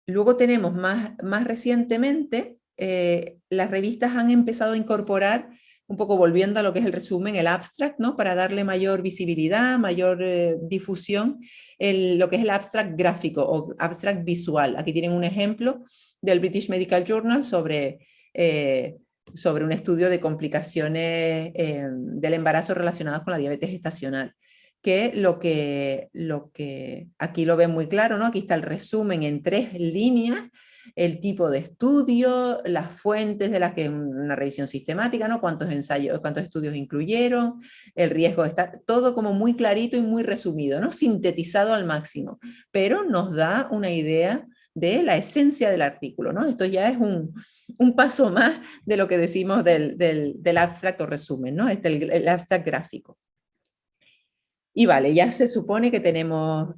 Luego tenemos más recientemente, las revistas han empezado a incorporar, un poco volviendo a lo que es el resumen, el abstract, ¿no? Para darle mayor visibilidad, mayor difusión, lo que es el abstract gráfico o abstract visual. Aquí tienen un ejemplo del British Medical Journal sobre un estudio de complicaciones del embarazo relacionadas con la diabetes gestacional. Que lo que aquí lo ven muy claro, ¿no? Aquí está el resumen en 3 líneas, el tipo de estudio, las fuentes de las que una revisión sistemática, ¿no? Cuántos ensayos, cuántos estudios incluyeron, el riesgo está todo como muy clarito y muy resumido, ¿no? Sintetizado al máximo, pero nos da una idea de la esencia del artículo, ¿no? Esto ya es un paso más de lo que decimos del abstract o resumen, ¿no? El abstract gráfico. Y vale, ya se supone que tenemos...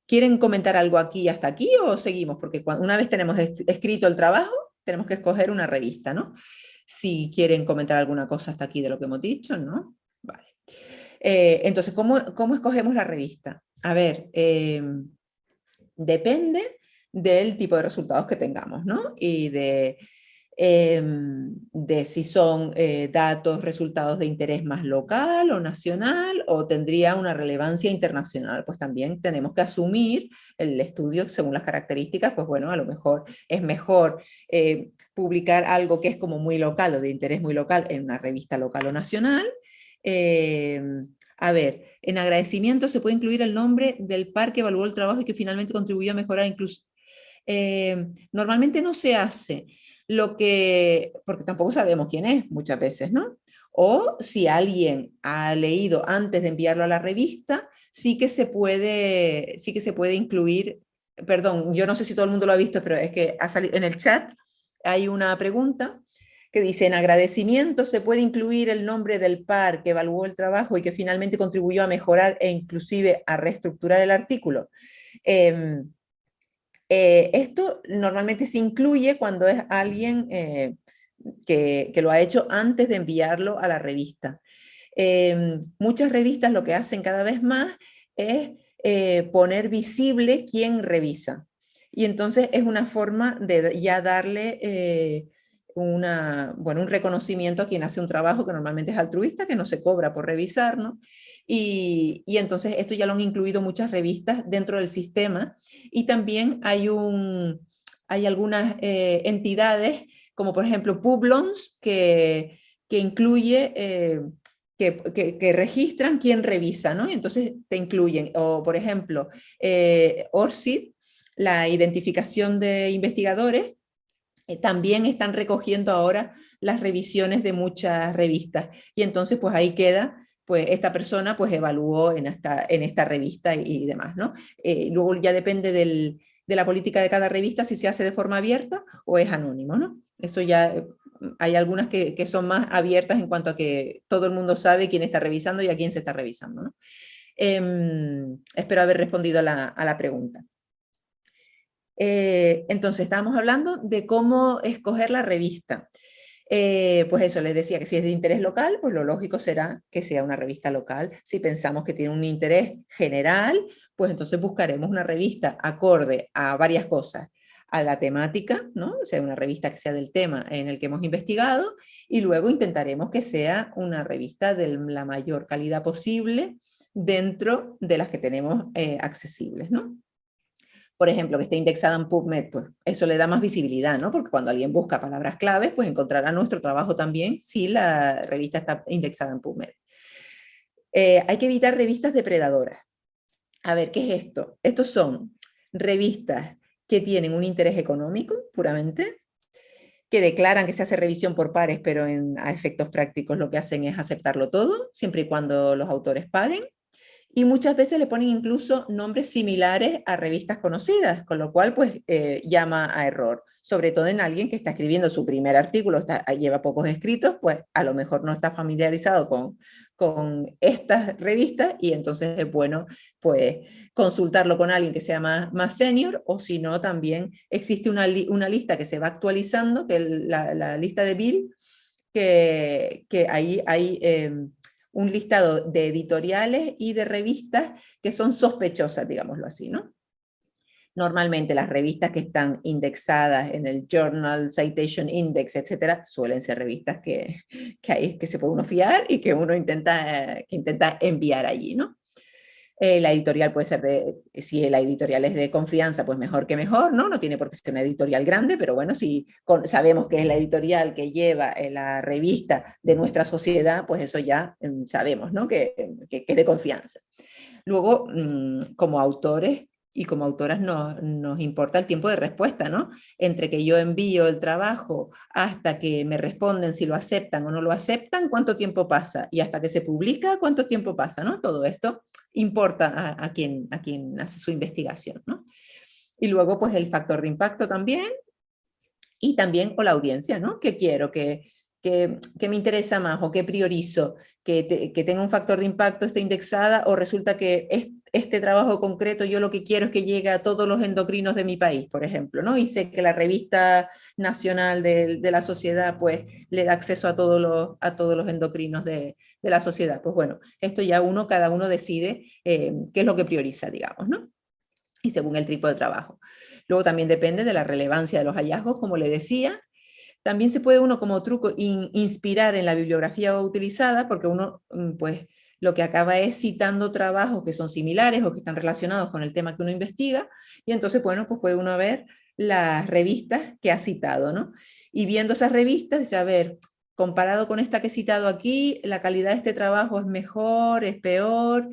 ¿Quieren comentar algo aquí hasta aquí o seguimos? Porque una vez tenemos escrito el trabajo, tenemos que escoger una revista, ¿no? Si quieren comentar alguna cosa hasta aquí de lo que hemos dicho, ¿no? Vale. Entonces, ¿cómo escogemos la revista? A ver, depende del tipo de resultados que tengamos, ¿no? Y de si son datos, resultados de interés más local o nacional o tendría una relevancia internacional, pues también tenemos que asumir el estudio según las características, pues bueno, a lo mejor es mejor publicar algo que es como muy local o de interés muy local en una revista local o nacional. A ver, en agradecimiento se puede incluir el nombre del par que evaluó el trabajo y que finalmente contribuyó a mejorar incluso. Normalmente no se hace, porque tampoco sabemos quién es muchas veces, ¿no? O si alguien ha leído antes de enviarlo a la revista, sí que se puede incluir, perdón, yo no sé si todo el mundo lo ha visto, pero es que ha salido en el chat, hay una pregunta que dice, en agradecimiento se puede incluir el nombre del par que evaluó el trabajo y que finalmente contribuyó a mejorar e inclusive a reestructurar el artículo. Esto normalmente se incluye cuando es alguien que lo ha hecho antes de enviarlo a la revista. Muchas revistas lo que hacen cada vez más es poner visible quién revisa. Y entonces es una forma de ya darle un reconocimiento a quien hace un trabajo que normalmente es altruista, que no se cobra por revisar, ¿no? Y entonces esto ya lo han incluido muchas revistas dentro del sistema y también hay algunas entidades como por ejemplo Publons que incluye que registran quién revisa, ¿no? Y entonces te incluyen, o por ejemplo, ORCID, la identificación de investigadores, también están recogiendo ahora las revisiones de muchas revistas. Y entonces, pues ahí queda, pues esta persona pues evaluó en esta revista y demás, ¿no? Luego ya depende de la política de cada revista si se hace de forma abierta o es anónimo, ¿no? Eso ya, hay algunas que son más abiertas en cuanto a que todo el mundo sabe quién está revisando y a quién se está revisando, ¿no? Espero haber respondido a la pregunta. Entonces, estábamos hablando de cómo escoger la revista. Pues eso, les decía que si es de interés local, pues lo lógico será que sea una revista local. Si pensamos que tiene un interés general, pues entonces buscaremos una revista acorde a varias cosas. A la temática, ¿no? O sea, una revista que sea del tema en el que hemos investigado, y luego intentaremos que sea una revista de la mayor calidad posible dentro de las que tenemos accesibles, ¿no? Por ejemplo, que esté indexada en PubMed, pues eso le da más visibilidad, ¿no? Porque cuando alguien busca palabras claves, pues encontrará nuestro trabajo también si la revista está indexada en PubMed. Hay que evitar revistas depredadoras. A ver, ¿qué es esto? Estos son revistas que tienen un interés económico, puramente, que declaran que se hace revisión por pares, pero a efectos prácticos lo que hacen es aceptarlo todo, siempre y cuando los autores paguen. Y muchas veces le ponen incluso nombres similares a revistas conocidas, con lo cual pues llama a error, sobre todo en alguien que está escribiendo su primer artículo, lleva pocos escritos, pues a lo mejor no está familiarizado con estas revistas, y entonces es bueno pues consultarlo con alguien que sea más senior, o si no también existe una lista que se va actualizando, que es la lista de Bill, que ahí hay un listado de editoriales y de revistas que son sospechosas, digámoslo así, ¿no? Normalmente las revistas que están indexadas en el Journal Citation Index, etcétera, suelen ser revistas que se puede uno fiar y que uno intenta enviar allí, ¿no? La editorial puede ser si la editorial es de confianza, pues mejor que mejor, ¿no? No tiene por qué ser una editorial grande, pero bueno, si sabemos que es la editorial que lleva la revista de nuestra sociedad, pues eso ya sabemos, ¿no? Que es de confianza. Luego, como autores y como autoras nos importa el tiempo de respuesta, ¿no? Entre que yo envío el trabajo hasta que me responden si lo aceptan o no lo aceptan, ¿cuánto tiempo pasa? Y hasta que se publica, ¿cuánto tiempo pasa? ¿No? Todo esto importa a quien hace su investigación, ¿no? Y luego, pues el factor de impacto también, y también o la audiencia, ¿no? ¿Qué quiero? ¿Qué me interesa más o qué priorizo? ¿Que tenga un factor de impacto, esté indexada, o resulta que este trabajo concreto yo lo que quiero es que llegue a todos los endocrinos de mi país, por ejemplo, ¿no? Y sé que la revista nacional de la sociedad pues le da acceso a todos los endocrinos de la sociedad. Pues bueno, esto ya cada uno decide qué es lo que prioriza, digamos, ¿no? Y según el tipo de trabajo. Luego también depende de la relevancia de los hallazgos, como le decía. También se puede uno como truco inspirar en la bibliografía utilizada, porque uno pues lo que acaba es citando trabajos que son similares o que están relacionados con el tema que uno investiga, y entonces bueno, pues puede uno ver las revistas que ha citado, ¿no? Y viendo esas revistas, dice, a ver, comparado con esta que he citado aquí, la calidad de este trabajo es mejor, es peor,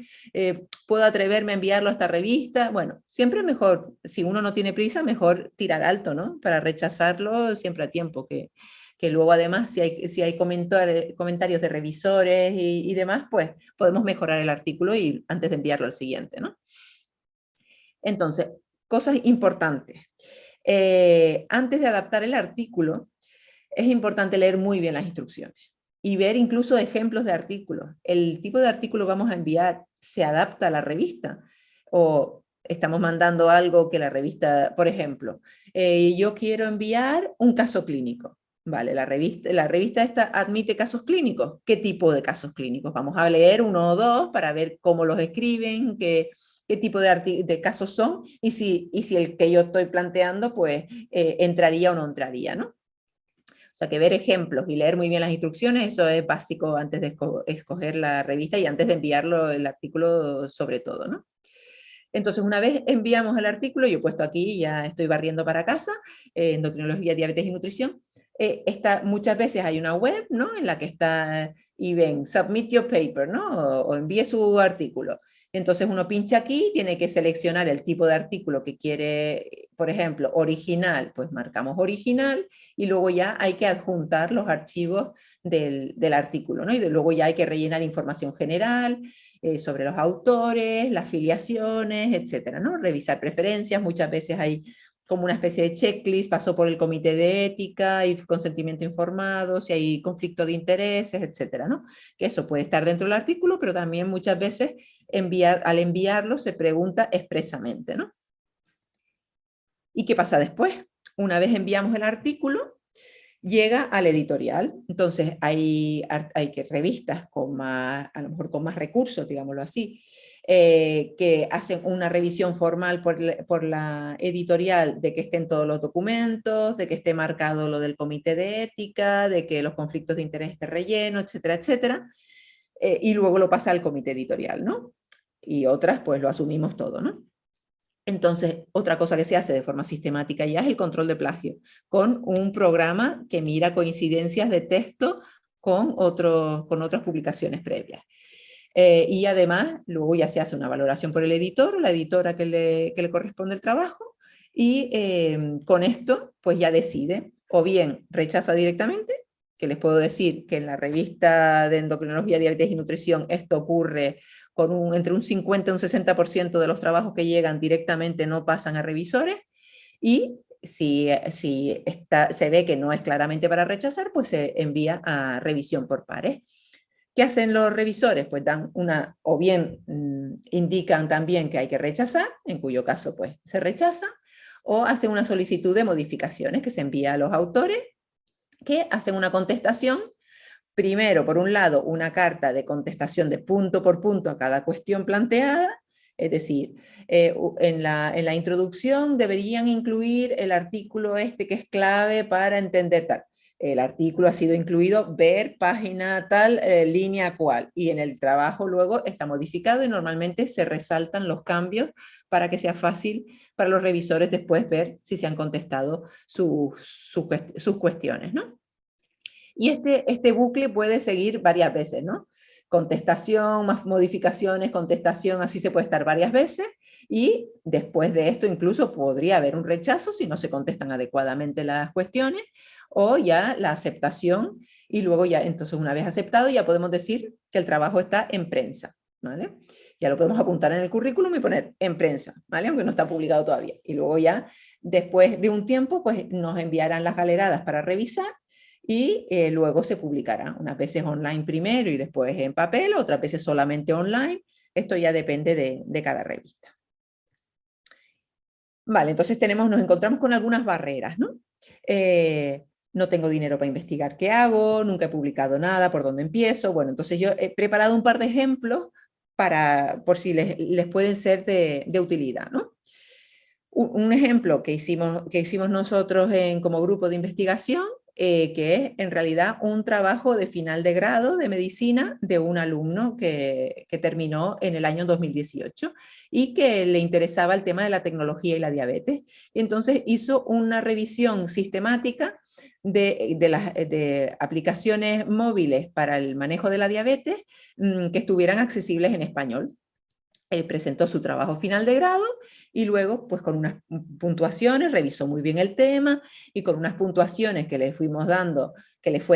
puedo atreverme a enviarlo a esta revista. Bueno, siempre es mejor, si uno no tiene prisa, mejor tirar alto, ¿no? Para rechazarlo siempre a tiempo, que luego además si hay comentarios de revisores y demás, pues podemos mejorar el artículo antes de enviarlo al siguiente, ¿no? Entonces, cosas importantes. Antes de adaptar el artículo, es importante leer muy bien las instrucciones y ver incluso ejemplos de artículos. El tipo de artículo que vamos a enviar se adapta a la revista, o estamos mandando algo que la revista, por ejemplo, yo quiero enviar un caso clínico. Vale, la revista esta admite casos clínicos. ¿Qué tipo de casos clínicos? Vamos a leer uno o dos para ver cómo los escriben, qué tipo de casos son, y si el que yo estoy planteando pues entraría o no entraría, ¿no? O sea, que ver ejemplos y leer muy bien las instrucciones, eso es básico antes de escoger la revista y antes de enviarlo, el artículo sobre todo, ¿no? Entonces, una vez enviamos el artículo, yo he puesto aquí, ya estoy barriendo para casa, endocrinología, diabetes y nutrición, muchas veces hay una web, ¿no? En la que está, y ven, submit your paper, ¿no? O envíe su artículo. Entonces uno pincha aquí, tiene que seleccionar el tipo de artículo que quiere, por ejemplo, original, pues marcamos original, y luego ya hay que adjuntar los archivos del artículo, ¿no? Y luego ya hay que rellenar información general sobre los autores, las filiaciones, etcétera, ¿no? Revisar preferencias, muchas veces hay como una especie de checklist, pasó por el comité de ética y consentimiento informado, si hay conflicto de intereses, etcétera, ¿no? Que eso puede estar dentro del artículo, pero también muchas veces al enviarlo se pregunta expresamente, ¿no? ¿Y qué pasa después? Una vez enviamos el artículo, llega al editorial. Entonces hay que revistas con más, a lo mejor con más recursos, digámoslo así, que hacen una revisión formal por la editorial de que estén todos los documentos, de que esté marcado lo del comité de ética, de que los conflictos de interés estén rellenos, etcétera, etcétera, y luego lo pasa al comité editorial, ¿no? Y otras pues lo asumimos todo, ¿no? Entonces, otra cosa que se hace de forma sistemática ya es el control de plagio, con un programa que mira coincidencias de texto con otras publicaciones previas. Y además, luego ya se hace una valoración por el editor o la editora que le corresponde el trabajo, y con esto, pues ya decide, o bien rechaza directamente, que les puedo decir que en la revista de Endocrinología, Diabetes y Nutrición esto ocurre con entre un 50 y un 60% de los trabajos que llegan directamente no pasan a revisores, y si se ve que no es claramente para rechazar, pues se envía a revisión por pares. ¿Qué hacen los revisores? Pues dan o bien indican también que hay que rechazar, en cuyo caso pues se rechaza, o hacen una solicitud de modificaciones que se envía a los autores, que hacen una contestación. Primero, por un lado, una carta de contestación de punto por punto a cada cuestión planteada, es decir, en la introducción deberían incluir el artículo que es clave para entender tal. El artículo ha sido incluido, ver página tal, línea cual, y en el trabajo luego está modificado y normalmente se resaltan los cambios para que sea fácil para los revisores después ver si se han contestado sus cuestiones, ¿no? Y este bucle puede seguir varias veces, ¿no? Contestación, más modificaciones, contestación, así se puede estar varias veces, y después de esto incluso podría haber un rechazo si no se contestan adecuadamente las cuestiones, o ya la aceptación, y luego ya, entonces una vez aceptado, ya podemos decir que el trabajo está en prensa, ¿vale? Ya lo podemos apuntar en el currículum y poner en prensa, ¿vale? Aunque no está publicado todavía. Y luego ya, después de un tiempo, pues nos enviarán las galeradas para revisar, y luego se publicará, unas veces online primero y después en papel, otras veces solamente online. Esto ya depende de cada revista. Vale, entonces nos encontramos con algunas barreras, ¿no? No tengo dinero para investigar qué hago, nunca he publicado nada, ¿por dónde empiezo? Bueno, entonces yo he preparado un par de ejemplos por si les pueden ser de utilidad, ¿no? Un ejemplo que hicimos nosotros como grupo de investigación, que es en realidad un trabajo de final de grado de medicina de un alumno que terminó en el año 2018 y que le interesaba el tema de la tecnología y la diabetes. Y entonces hizo una revisión sistemática de aplicaciones móviles para el manejo de la diabetes que estuvieran accesibles en español. Presentó su trabajo final de grado y luego, pues con unas puntuaciones, revisó muy bien el tema, y con unas puntuaciones que le fue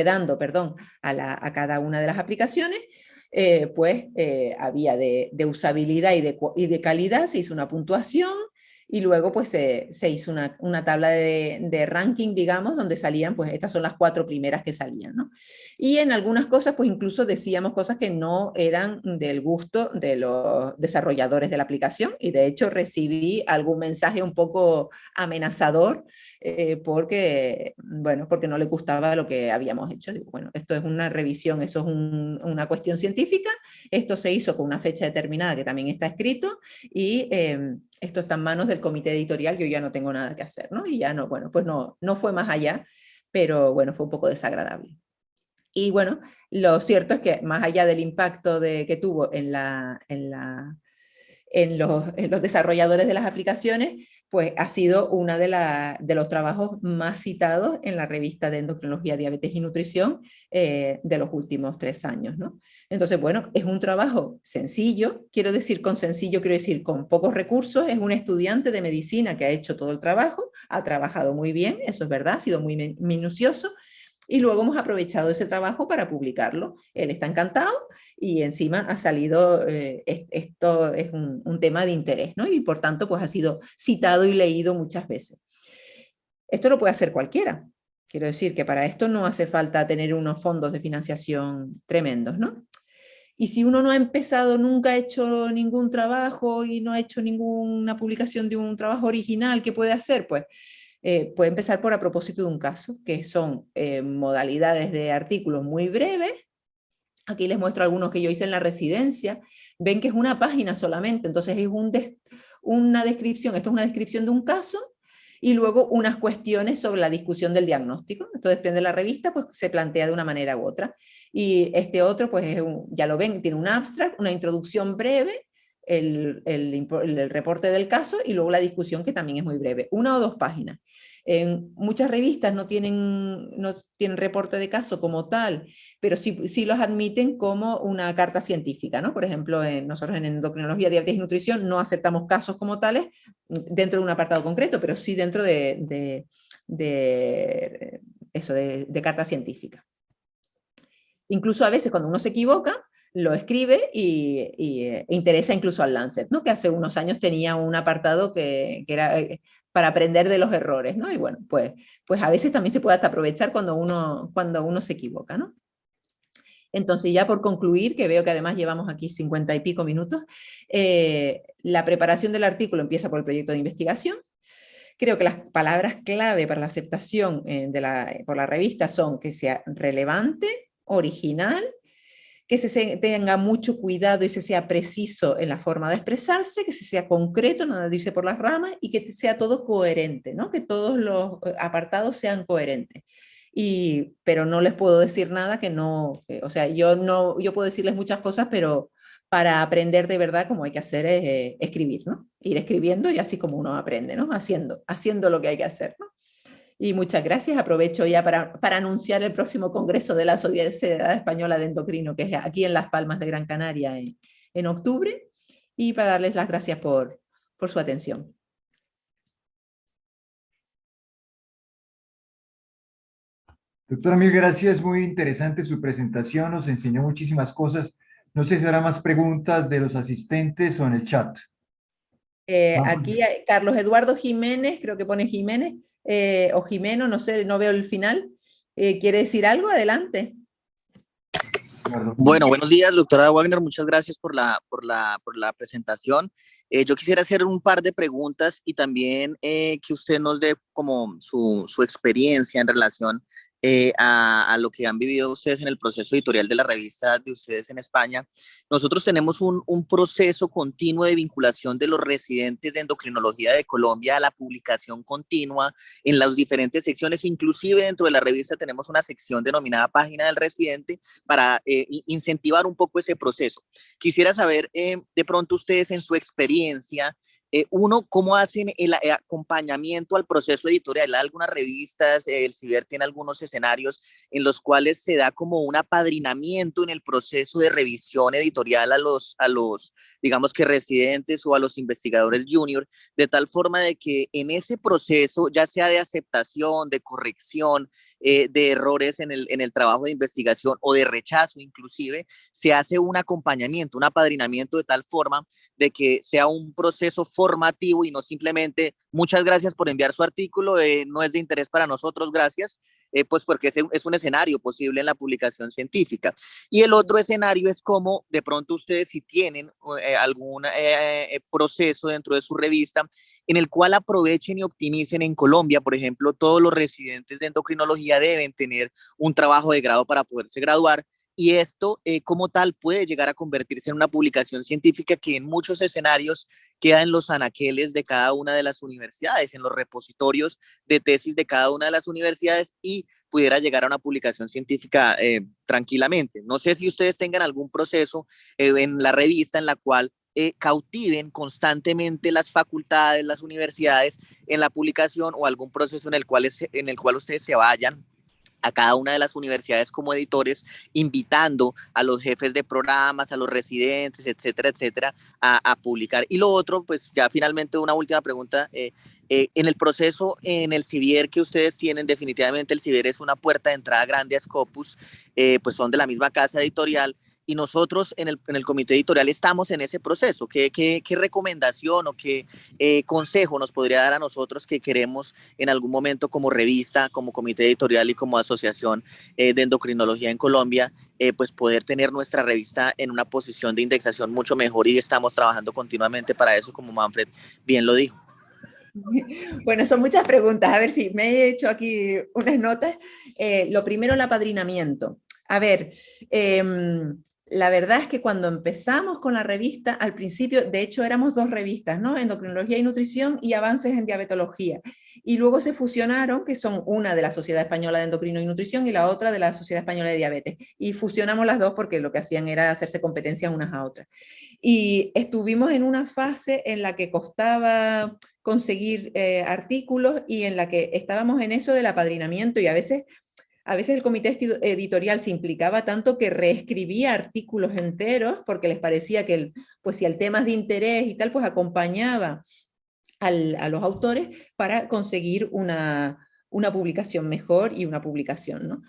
dando, a cada una de las aplicaciones, había de usabilidad y de calidad, se hizo una puntuación, y luego pues se hizo una tabla de ranking, digamos, donde salían, pues estas son las 4 primeras que salían, ¿no? Y en algunas cosas, pues incluso decíamos cosas que no eran del gusto de los desarrolladores de la aplicación, y de hecho recibí algún mensaje un poco amenazador porque no le gustaba lo que habíamos hecho. Digo, bueno, esto es una revisión, esto es una cuestión científica, esto se hizo con una fecha determinada que también está escrito, y esto está en manos del comité editorial, yo ya no tengo nada que hacer, ¿no? Y ya no, bueno, pues no fue más allá, pero bueno, fue un poco desagradable. Y bueno, lo cierto es que más allá del impacto que tuvo en en los desarrolladores de las aplicaciones, pues ha sido uno de los trabajos más citados en la revista de Endocrinología, Diabetes y Nutrición de los últimos 3 años, ¿no? Entonces, bueno, es un trabajo sencillo, quiero decir con sencillo, quiero decir con pocos recursos, es un estudiante de medicina que ha hecho todo el trabajo, ha trabajado muy bien, eso es verdad, ha sido muy minucioso, y luego hemos aprovechado ese trabajo para publicarlo. Él está encantado y encima ha salido, esto es un tema de interés, ¿no? Y por tanto, pues ha sido citado y leído muchas veces. Esto lo puede hacer cualquiera. Quiero decir que para esto no hace falta tener unos fondos de financiación tremendos, ¿no? Y si uno no ha empezado, nunca ha hecho ningún trabajo y no ha hecho ninguna publicación de un trabajo original, ¿qué puede hacer? Pues puede empezar por a propósito de un caso, que son modalidades de artículos muy breves. Aquí les muestro algunos que yo hice en la residencia. Ven que es una página solamente, entonces es una descripción, esto es una descripción de un caso, y luego unas cuestiones sobre la discusión del diagnóstico. Esto depende de la revista, pues se plantea de una manera u otra. Y este otro, pues ya lo ven, tiene un abstract, una introducción breve, el reporte del caso y luego la discusión, que también es muy breve, 1 o 2 páginas. En muchas revistas no tienen reporte de caso como tal, pero sí los admiten como una carta científica, ¿no? Por ejemplo, nosotros en Endocrinología, Diabetes y Nutrición no aceptamos casos como tales dentro de un apartado concreto, pero sí dentro de carta científica. Incluso a veces cuando uno se equivoca, lo escribe y interesa incluso al Lancet, ¿no? Que hace unos años tenía un apartado que era para aprender de los errores, ¿no? Y bueno, pues a veces también se puede hasta aprovechar cuando uno se equivoca, ¿no? Entonces, ya por concluir, que veo que además llevamos aquí 50 y pico minutos, la preparación del artículo empieza por el proyecto de investigación. Creo que las palabras clave para la aceptación por la revista son que sea relevante, original, que se tenga mucho cuidado y se sea preciso en la forma de expresarse, que se sea concreto, nada dice por las ramas, y que sea todo coherente, ¿no? Que todos los apartados sean coherentes. Pero no les puedo decir nada que no, o sea, yo puedo decirles muchas cosas, pero para aprender de verdad, como hay que hacer es escribir, ¿no? Ir escribiendo y así como uno aprende, ¿no? Haciendo lo que hay que hacer, ¿no? Y muchas gracias. Aprovecho ya para anunciar el próximo congreso de la Sociedad Española de Endocrino, que es aquí en Las Palmas de Gran Canaria en octubre, y para darles las gracias por su atención. Doctora, mil gracias, muy interesante su presentación, nos enseñó muchísimas cosas. No sé si habrá más preguntas de los asistentes o en el chat. Aquí Carlos Eduardo Jiménez, creo que pone Jiménez, o Jimeno, no sé, no veo el final. ¿Quiere decir algo? Adelante. Bueno, buenos días, doctora Wagner, muchas gracias por la presentación. Yo quisiera hacer un par de preguntas y también que usted nos dé como su experiencia en relación a lo que han vivido ustedes en el proceso editorial de la revista de ustedes en España. Nosotros tenemos un proceso continuo de vinculación de los residentes de endocrinología de Colombia a la publicación continua en las diferentes secciones, inclusive dentro de la revista tenemos una sección denominada Página del Residente para incentivar un poco ese proceso. Quisiera saber, de pronto ustedes en su experiencia, uno, ¿cómo hacen el acompañamiento al proceso editorial? Algunas revistas, el CIBER tiene algunos escenarios en los cuales se da como un apadrinamiento en el proceso de revisión editorial a los digamos que residentes o a los investigadores junior, de tal forma de que en ese proceso, ya sea de aceptación, de corrección, de errores en el trabajo de investigación o de rechazo inclusive, se hace un acompañamiento, un apadrinamiento de tal forma de que sea un proceso formativo y no simplemente muchas gracias por enviar su artículo, no es de interés para nosotros, gracias, pues porque es un escenario posible en la publicación científica. Y el otro escenario es como de pronto ustedes si tienen algún proceso dentro de su revista en el cual aprovechen y optimicen en Colombia, por ejemplo, todos los residentes de endocrinología deben tener un trabajo de grado para poderse graduar, y esto como tal puede llegar a convertirse en una publicación científica que en muchos escenarios queda en los anaqueles de cada una de las universidades, en los repositorios de tesis de cada una de las universidades y pudiera llegar a una publicación científica tranquilamente. No sé si ustedes tengan algún proceso en la revista en la cual cautiven constantemente las facultades, las universidades en la publicación o algún proceso en el cual ustedes se vayan a cada una de las universidades como editores, invitando a los jefes de programas, a los residentes, etcétera, etcétera, a publicar. Y lo otro, pues ya finalmente una última pregunta, en el proceso, en el CIBIER que ustedes tienen, definitivamente el CIBIER es una puerta de entrada grande a Scopus, pues son de la misma casa editorial, y nosotros en el comité editorial estamos en ese proceso. ¿Qué recomendación o qué consejo nos podría dar a nosotros que queremos en algún momento como revista, como comité editorial y como asociación de endocrinología en Colombia, pues poder tener nuestra revista en una posición de indexación mucho mejor, y estamos trabajando continuamente para eso, como Manfred bien lo dijo? Bueno, son muchas preguntas. A ver si me he hecho aquí unas notas. Lo primero, el apadrinamiento. A ver, la verdad es que cuando empezamos con la revista, al principio, de hecho éramos dos revistas, ¿no? Endocrinología y Nutrición y Avances en Diabetología. Y luego se fusionaron, que son una de la Sociedad Española de Endocrino y Nutrición y la otra de la Sociedad Española de Diabetes. Y fusionamos las dos porque lo que hacían era hacerse competencia unas a otras. Y estuvimos en una fase en la que costaba conseguir artículos y en la que estábamos en eso del apadrinamiento, y a veces el comité editorial se implicaba tanto que reescribía artículos enteros porque les parecía que pues si el tema es de interés y tal, pues acompañaba a los autores para conseguir una publicación mejor y una publicación, ¿no?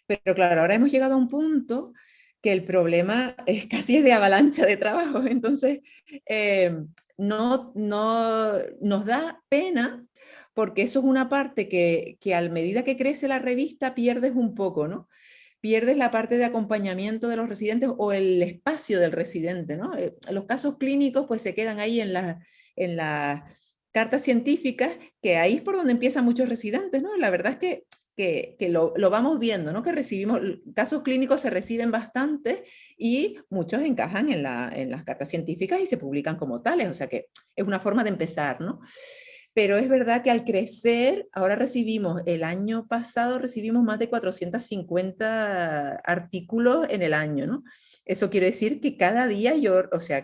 Pero claro, ahora hemos llegado a un punto que el problema es casi de avalancha de trabajo, entonces nos da pena, porque eso es una parte que a medida que crece la revista pierdes un poco, ¿no? Pierdes la parte de acompañamiento de los residentes o el espacio del residente, ¿no? Los casos clínicos pues se quedan ahí en las cartas científicas, que ahí es por donde empiezan muchos residentes, ¿no? La verdad es que lo vamos viendo, ¿no? Que recibimos, casos clínicos se reciben bastante y muchos encajan en las cartas científicas y se publican como tales, o sea que es una forma de empezar, ¿no? Pero es verdad que al crecer, ahora el año pasado recibimos más de 450 artículos en el año, ¿no? Eso quiere decir que cada día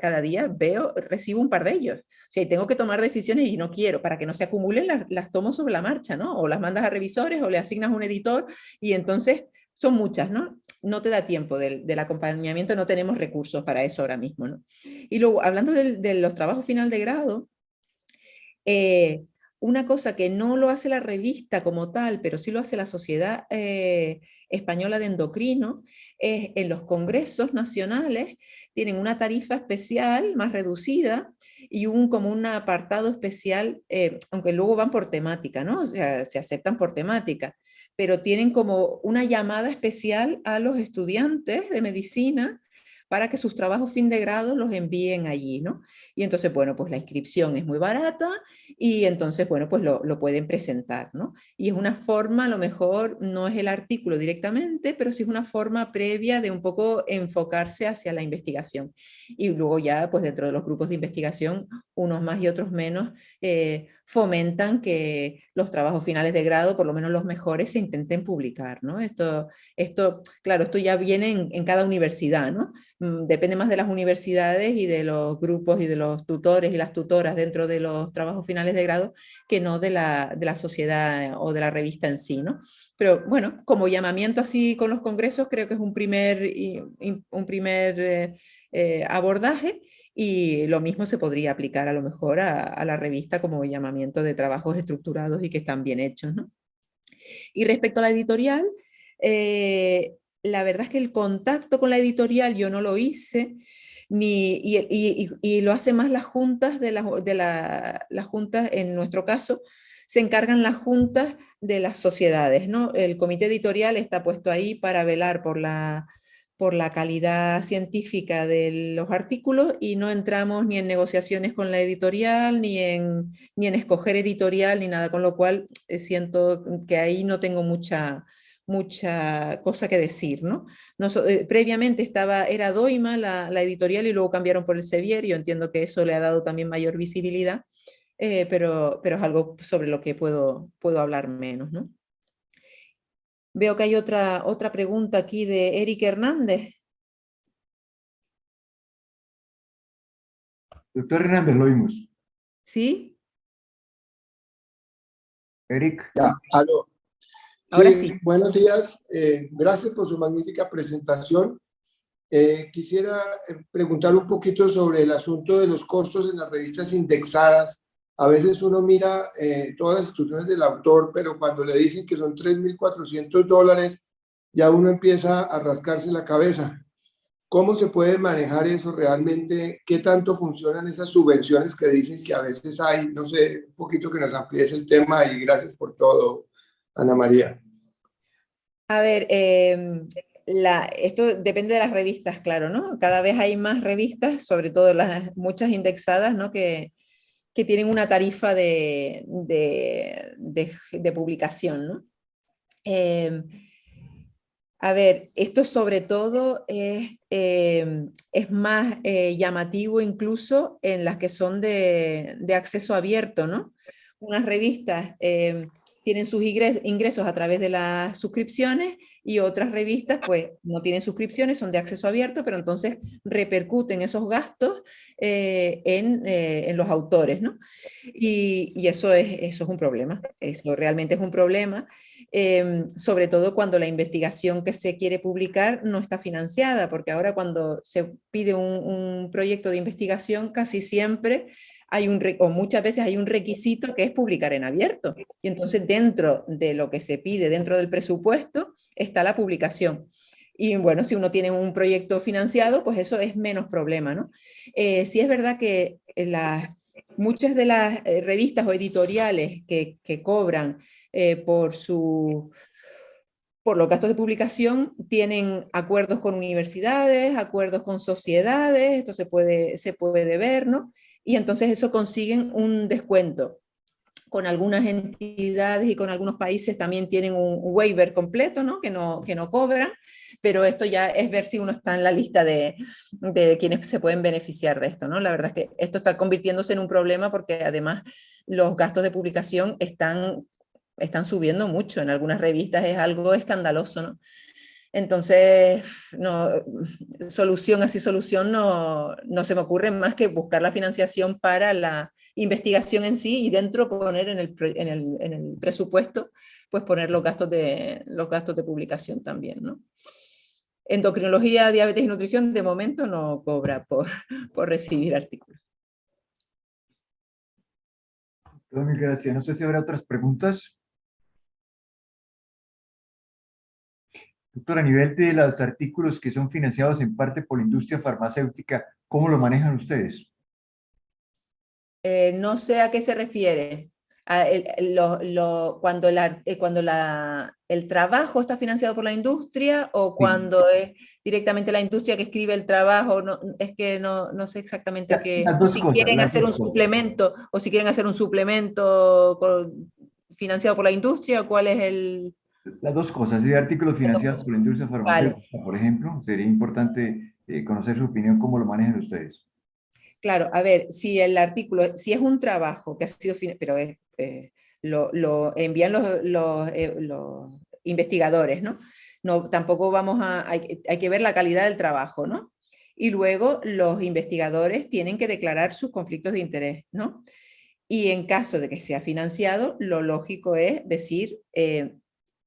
cada día recibo un par de ellos. O sea, y tengo que tomar decisiones y no quiero, para que no se acumulen, las tomo sobre la marcha, ¿no? O las mandas a revisores o le asignas a un editor, y entonces son muchas, ¿no? No te da tiempo del acompañamiento, no tenemos recursos para eso ahora mismo, ¿no? Y luego, hablando de los trabajos final de grado, una cosa que no lo hace la revista como tal, pero sí lo hace la Sociedad Española de Endocrino, es en los congresos nacionales tienen una tarifa especial más reducida y como un apartado especial, aunque luego van por temática, ¿no? O sea, se aceptan por temática, pero tienen como una llamada especial a los estudiantes de medicina para que sus trabajos fin de grado los envíen allí, ¿no? Y entonces, bueno, pues la inscripción es muy barata y entonces, bueno, pues lo pueden presentar, ¿no? Y es una forma, a lo mejor no es el artículo directamente, pero sí es una forma previa de un poco enfocarse hacia la investigación. Y luego ya, pues dentro de los grupos de investigación, unos más y otros menos, fomentan que los trabajos finales de grado, por lo menos los mejores, se intenten publicar, ¿no? Claro, esto ya viene en cada universidad, ¿no? Depende más de las universidades y de los grupos y de los tutores y las tutoras dentro de los trabajos finales de grado, que no de la sociedad o de la revista en sí, ¿no? Pero bueno, como llamamiento así con los congresos, creo que es un primer abordaje, y lo mismo se podría aplicar a lo mejor a la revista como llamamiento de trabajos estructurados y que están bien hechos, ¿no? Y respecto a la editorial, la verdad es que el contacto con la editorial yo no lo hice, y lo hacen más las juntas las juntas, en nuestro caso, se encargan las juntas de las sociedades, ¿no? El comité editorial está puesto ahí para velar por la calidad científica de los artículos, y no entramos ni en negociaciones con la editorial, ni en escoger editorial, ni nada, con lo cual siento que ahí no tengo mucha cosa que decir, ¿no? Previamente era Doima la editorial, y luego cambiaron por el Sevier, y yo entiendo que eso le ha dado también mayor visibilidad, pero es algo sobre lo que puedo hablar menos, ¿no? Veo que hay otra pregunta aquí de Eric Hernández. Doctor Hernández, lo oímos. ¿Sí? Eric. Ya, aló. Ahora sí. Buenos días. Gracias por su magnífica presentación. Quisiera preguntar un poquito sobre el asunto de los costos en las revistas indexadas. A veces uno mira todas las instrucciones del autor, pero cuando le dicen que son $3.400, ya uno empieza a rascarse la cabeza. ¿Cómo se puede manejar eso realmente? ¿Qué tanto funcionan esas subvenciones que dicen que a veces hay? No sé, un poquito que nos amplíes el tema y gracias por todo, Ana María. A ver, esto depende de las revistas, claro, ¿no? Cada vez hay más revistas, sobre todo muchas indexadas, ¿no? Que tienen una tarifa de publicación, ¿no? A ver, esto sobre todo es más llamativo incluso en las que son de acceso abierto, ¿no? Unas revistas tienen sus ingresos a través de las suscripciones y otras revistas pues no tienen suscripciones, son de acceso abierto, pero entonces repercuten esos gastos en los autores, ¿no? Y eso es un problema, eso realmente es un problema, sobre todo cuando la investigación que se quiere publicar no está financiada, porque ahora cuando se pide un proyecto de investigación casi siempre o muchas veces hay un requisito que es publicar en abierto. Y entonces dentro de lo que se pide, dentro del presupuesto, está la publicación. Y bueno, si uno tiene un proyecto financiado, pues eso es menos problema, ¿no? Sí es verdad que muchas de las revistas o editoriales que cobran por los gastos de publicación tienen acuerdos con universidades, acuerdos con sociedades, esto se puede ver, ¿no? Y entonces eso consiguen un descuento. Con algunas entidades y con algunos países también tienen un waiver completo, ¿no? Que no cobran, pero esto ya es ver si uno está en la lista de quienes se pueden beneficiar de esto, ¿no? La verdad es que esto está convirtiéndose en un problema porque además los gastos de publicación están subiendo mucho. En algunas revistas es algo escandaloso, ¿no? Entonces, solución no se me ocurre más que buscar la financiación para la investigación en sí y dentro poner en el presupuesto, pues poner los gastos de publicación también, ¿no? Endocrinología, diabetes y nutrición de momento no cobra por recibir artículos. Mil gracias. No sé si habrá otras preguntas. Doctor, a nivel de los artículos que son financiados en parte por la industria farmacéutica, ¿cómo lo manejan ustedes? No sé a qué se refiere. Cuando el trabajo está financiado por la industria o cuando es directamente la industria que escribe el trabajo, es que no sé exactamente qué. Las dos Si cosas, quieren las hacer dos un cosas. suplemento o si quieren hacer un suplemento financiado por la industria, ¿cuál es el...? Las dos cosas, y artículos financiados por la industria Vale. farmacéutica, por ejemplo, sería importante conocer su opinión, cómo lo manejan ustedes. Claro, a ver, si el artículo, si es un trabajo que ha sido, pero lo envían los investigadores, ¿no? Tampoco hay que ver la calidad del trabajo, ¿no? Y luego los investigadores tienen que declarar sus conflictos de interés, ¿no? Y en caso de que sea financiado, lo lógico es decir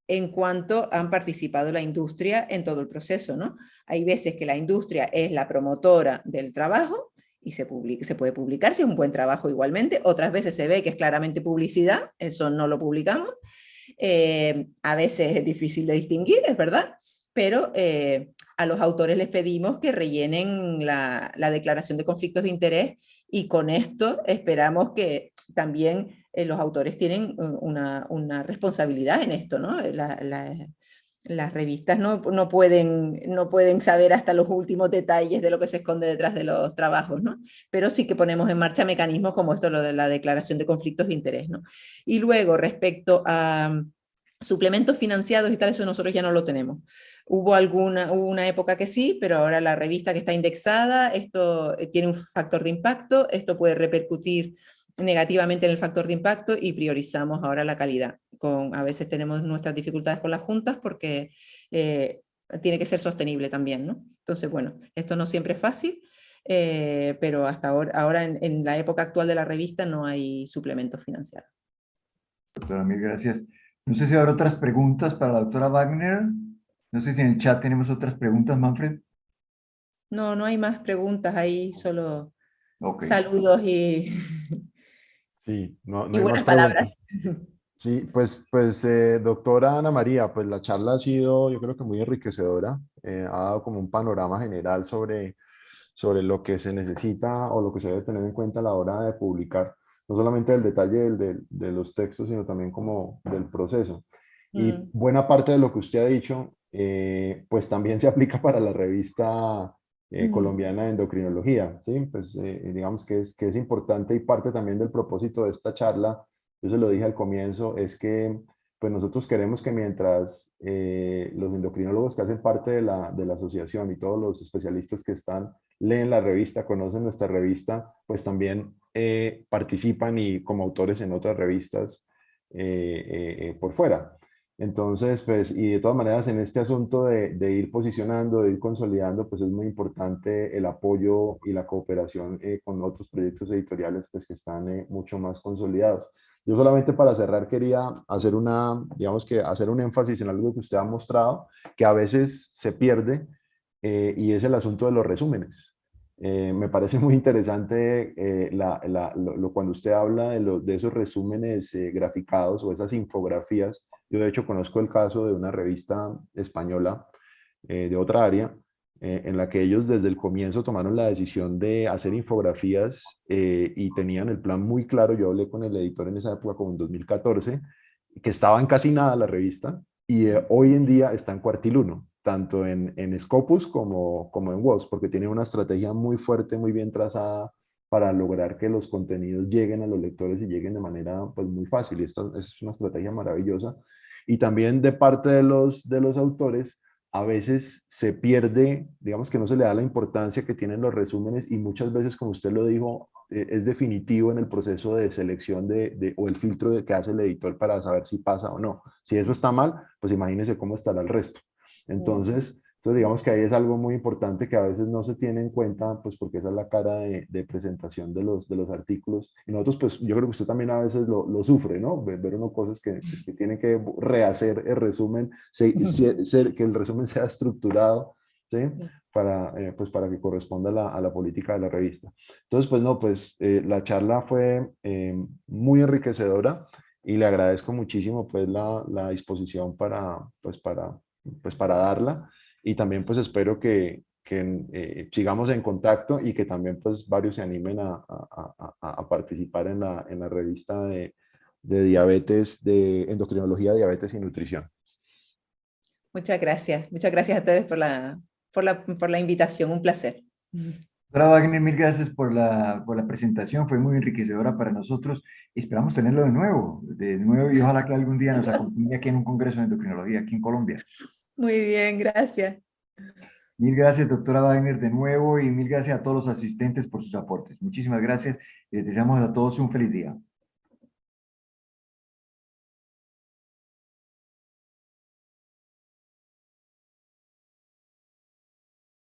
en cuanto han participado la industria en todo el proceso, ¿no? Hay veces que la industria es la promotora del trabajo y se puede publicar si es un buen trabajo igualmente, otras veces se ve que es claramente publicidad, eso no lo publicamos, a veces es difícil de distinguir, es verdad, pero a los autores les pedimos que rellenen la declaración de conflictos de interés y con esto esperamos que también los autores tienen una responsabilidad en esto, ¿no? Las revistas no pueden saber hasta los últimos detalles de lo que se esconde detrás de los trabajos, ¿no? Pero sí que ponemos en marcha mecanismos como esto, lo de la declaración de conflictos de interés, ¿no? Y luego, respecto a suplementos financiados y tal, eso nosotros ya no lo tenemos. Hubo una época que sí, pero ahora la revista que está indexada, esto tiene un factor de impacto, esto puede repercutir negativamente en el factor de impacto y priorizamos ahora la calidad. A veces tenemos nuestras dificultades con las juntas porque tiene que ser sostenible también, ¿no? Entonces, bueno, esto no siempre es fácil, pero hasta ahora en la época actual de la revista no hay suplementos financiados. Doctora, mil gracias. No sé si habrá otras preguntas para la doctora Wagner. No sé si en el chat tenemos otras preguntas, Manfred. No, no hay más preguntas, hay solo Ok. saludos y, Sí, no y hay más buenas preguntas. palabras. Sí, doctora Ana María, pues la charla ha sido, yo creo que muy enriquecedora. Ha dado como un panorama general sobre lo que se necesita o lo que se debe tener en cuenta a la hora de publicar, no solamente el detalle de los textos, sino también como del proceso. Y buena parte de lo que usted ha dicho, pues también se aplica para la revista colombiana de endocrinología, ¿sí? Pues digamos que es importante y parte también del propósito de esta charla, yo se lo dije al comienzo, es que pues nosotros queremos que mientras los endocrinólogos que hacen parte de la asociación y todos los especialistas que están, leen la revista, conocen nuestra revista, pues también participan y como autores en otras revistas por fuera. Entonces, pues, y de todas maneras, en este asunto de ir posicionando, de ir consolidando, pues es muy importante el apoyo y la cooperación con otros proyectos editoriales, pues que están mucho más consolidados. Yo solamente para cerrar quería hacer digamos que hacer un énfasis en algo que usted ha mostrado, que a veces se pierde, y es el asunto de los resúmenes. Me parece muy interesante cuando usted habla de esos resúmenes graficados o esas infografías. Yo de hecho conozco el caso de una revista española de otra área, en la que ellos desde el comienzo tomaron la decisión de hacer infografías y tenían el plan muy claro. Yo hablé con el editor en esa época, como en 2014, que estaba en casi nada la revista y hoy en día está en cuartil uno, tanto en Scopus como en WOS, porque tiene una estrategia muy fuerte, muy bien trazada para lograr que los contenidos lleguen a los lectores y lleguen de manera pues, muy fácil. Y esta es una estrategia maravillosa. Y también de parte de los autores, a veces se pierde, digamos que no se le da la importancia que tienen los resúmenes y muchas veces, como usted lo dijo, es definitivo en el proceso de selección o el filtro que hace el editor para saber si pasa o no. Si eso está mal, pues imagínese cómo estará el resto. Entonces digamos que ahí es algo muy importante que a veces no se tiene en cuenta, pues porque esa es la cara de presentación de los artículos. Y nosotros, pues yo creo que usted también a veces lo sufre, ¿no? Ver uno cosas que tiene que rehacer el resumen, que el resumen sea estructurado, ¿sí? Pues para que corresponda a la política de la revista. Entonces, pues no, pues la charla fue muy enriquecedora y le agradezco muchísimo pues la disposición pues para darla. Y también pues espero que sigamos en contacto y que también pues varios se animen a participar en la revista de diabetes, de endocrinología, diabetes y nutrición. Muchas gracias a ustedes por la invitación, un placer. Doctora Wagner, mil gracias por la presentación, fue muy enriquecedora para nosotros. Esperamos tenerlo de nuevo y ojalá que algún día nos acompañe aquí en un congreso de endocrinología aquí en Colombia. Muy bien, gracias. Mil gracias, doctora Wagner, de nuevo y mil gracias a todos los asistentes por sus aportes. Muchísimas gracias y les deseamos a todos un feliz día.